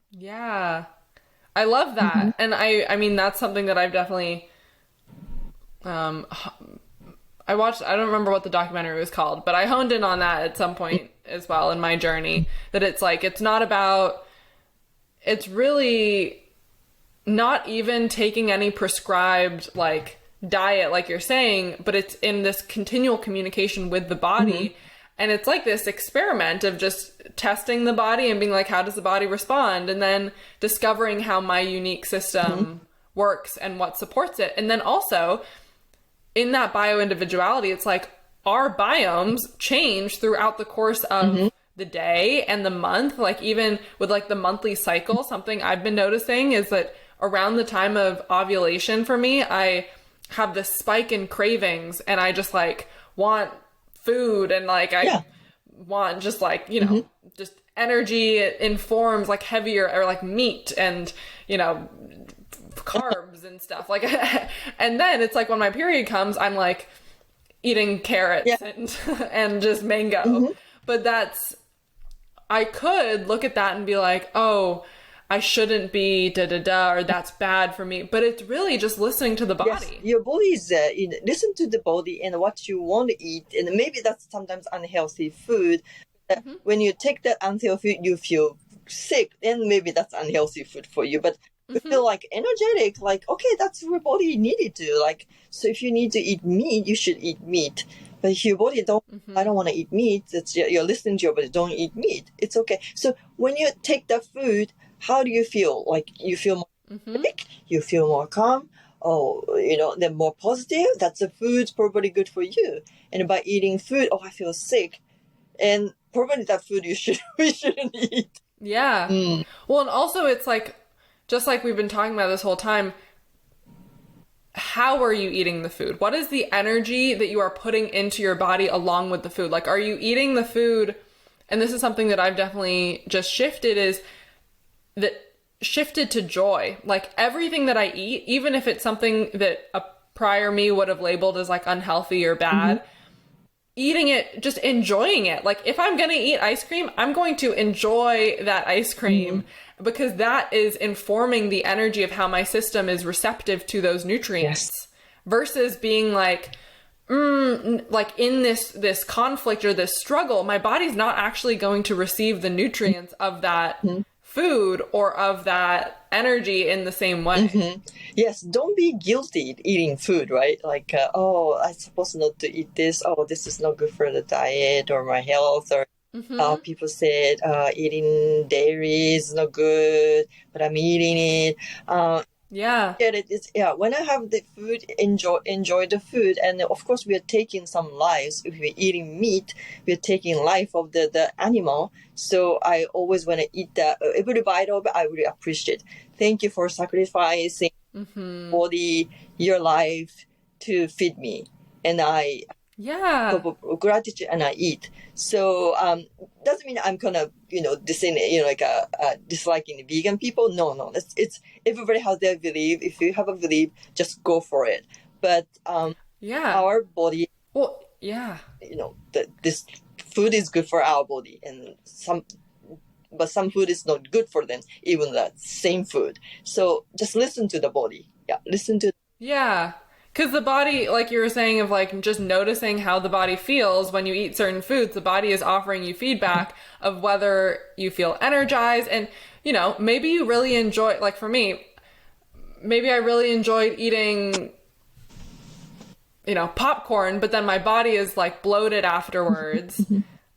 I love that. And I mean, that's something that I've definitely, I watched, I don't remember what the documentary was called, but I honed in on that at some point as well in my journey, that it's like, it's really not even taking any prescribed like diet, like you're saying, but it's in this continual communication with the body. And it's like this experiment of just testing the body and being like, how does the body respond? And then discovering how my unique system works and what supports it. And then also in that bio-individuality, it's like our biomes change throughout the course of the day and the month. Like even with like the monthly cycle, something I've been noticing is that around the time of ovulation for me, I have this spike in cravings, and I just like want food, and like I want just like, just energy in forms like heavier, or like meat and, carbs and stuff like, and then it's like when my period comes, I'm like eating carrots and just mango. But I could look at that and be like, oh, I shouldn't be or that's bad for me. But it's really just listening to the body. Yes, your body is, listen to the body and what you want to eat. And maybe that's sometimes unhealthy food. When you take that unhealthy food, you feel sick, then maybe that's unhealthy food for you. But you feel like energetic, like, okay, that's your body needed to. Like, so if you need to eat meat, you should eat meat. But if your body I don't want to eat meat, you're listening to your body, don't eat meat. It's okay. So when you take the food, how do you feel? Like you feel more sick, you feel more calm, then more positive. That's the food's probably good for you. And by eating food, I feel sick. And probably that food we shouldn't eat. Yeah. Well, and also it's like, just like we've been talking about this whole time, how are you eating the food? What is the energy that you are putting into your body along with the food? Like, are you eating the food? And this is something that I've definitely just shifted to joy. Like, everything that I eat, even if it's something that a prior me would have labeled as like unhealthy or bad, eating it, just enjoying it. Like, if I'm going to eat ice cream, I'm going to enjoy that ice cream because that is informing the energy of how my system is receptive to those nutrients versus being like, like in this conflict or this struggle, my body's not actually going to receive the nutrients of that food or of that energy in the same way. Yes, don't be guilty eating food, right? Like, oh, I'm supposed not to eat this. Oh, this is not good for the diet or my health. Or people said eating dairy is not good, but I'm eating it. When I have the food, enjoy the food, and of course we are taking some lives. If we're eating meat, we're taking life of the animal. So I always want to eat that every bite of it. I really appreciate. Thank you for sacrificing body, your life to feed me, and I gratitude, and I eat. So doesn't mean I'm gonna disliking the vegan people. No. It's everybody has their belief. If you have a belief, just go for it. But our body, this food is good for our body, and some food is not good for them, even that same food. So just listen to the body. Because the body, like you were saying, of like just noticing how the body feels when you eat certain foods, the body is offering you feedback of whether you feel energized. And, maybe you really enjoy, like for me, maybe I really enjoyed eating, popcorn, but then my body is like bloated afterwards.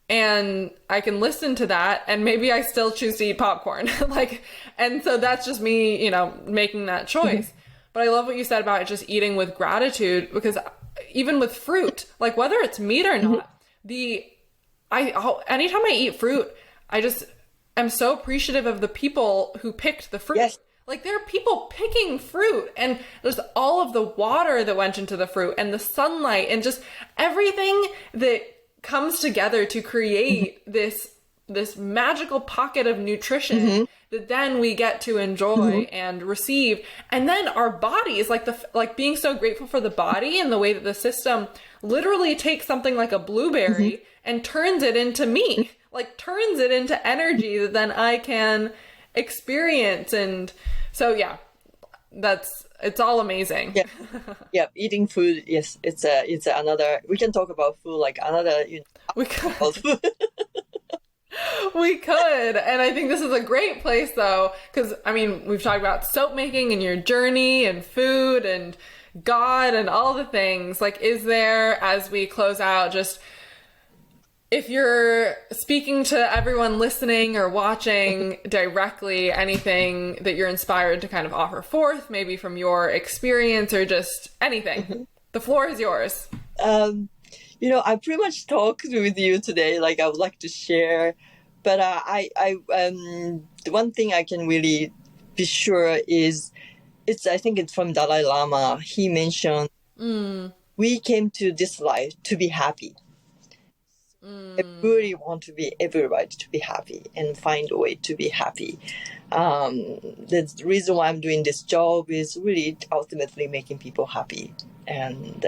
And I can listen to that, and maybe I still choose to eat popcorn. And so that's just me, making that choice. But I love what you said about just eating with gratitude, because even with fruit, like whether it's meat or not, anytime I eat fruit, I just am so appreciative of the people who picked the fruit. Yes. Like, there are people picking fruit, and there's all of the water that went into the fruit and the sunlight and just everything that comes together to create this magical pocket of nutrition that then we get to enjoy and receive. And then our bodies, like being so grateful for the body and the way that the system literally takes something like a blueberry and turns it into me, like turns it into energy that then I can experience. And so, it's all amazing. Eating food. Yes. It's another, we can talk about food, like another, we could. We could. And I think this is a great place, though, because, we've talked about soap making and your journey and food and God and all the things. Like, is there, as we close out, just if you're speaking to everyone listening or watching directly, anything that you're inspired to kind of offer forth, maybe from your experience or just anything? The floor is yours. I pretty much talked with you today. Like, I would like to share, but the one thing I can really be sure is, I think it's from Dalai Lama. He mentioned we came to this life to be happy. I really want everybody to be happy and find a way to be happy. The reason why I'm doing this job is really ultimately making people happy. And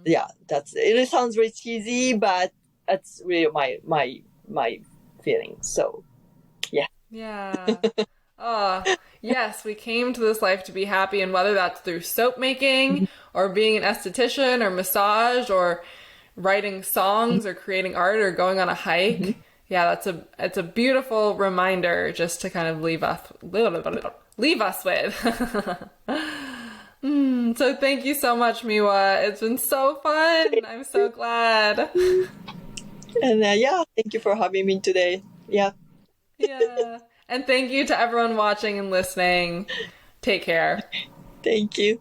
it sounds very cheesy, but that's really my feeling. So, yes, we came to this life to be happy, and whether that's through soap making or being an esthetician or massage or writing songs or creating art or going on a hike. It's a beautiful reminder just to kind of leave us with. So thank you so much, Mihwa. It's been so fun. I'm so glad. And thank you for having me today. And thank you to everyone watching and listening. Take care. Thank you.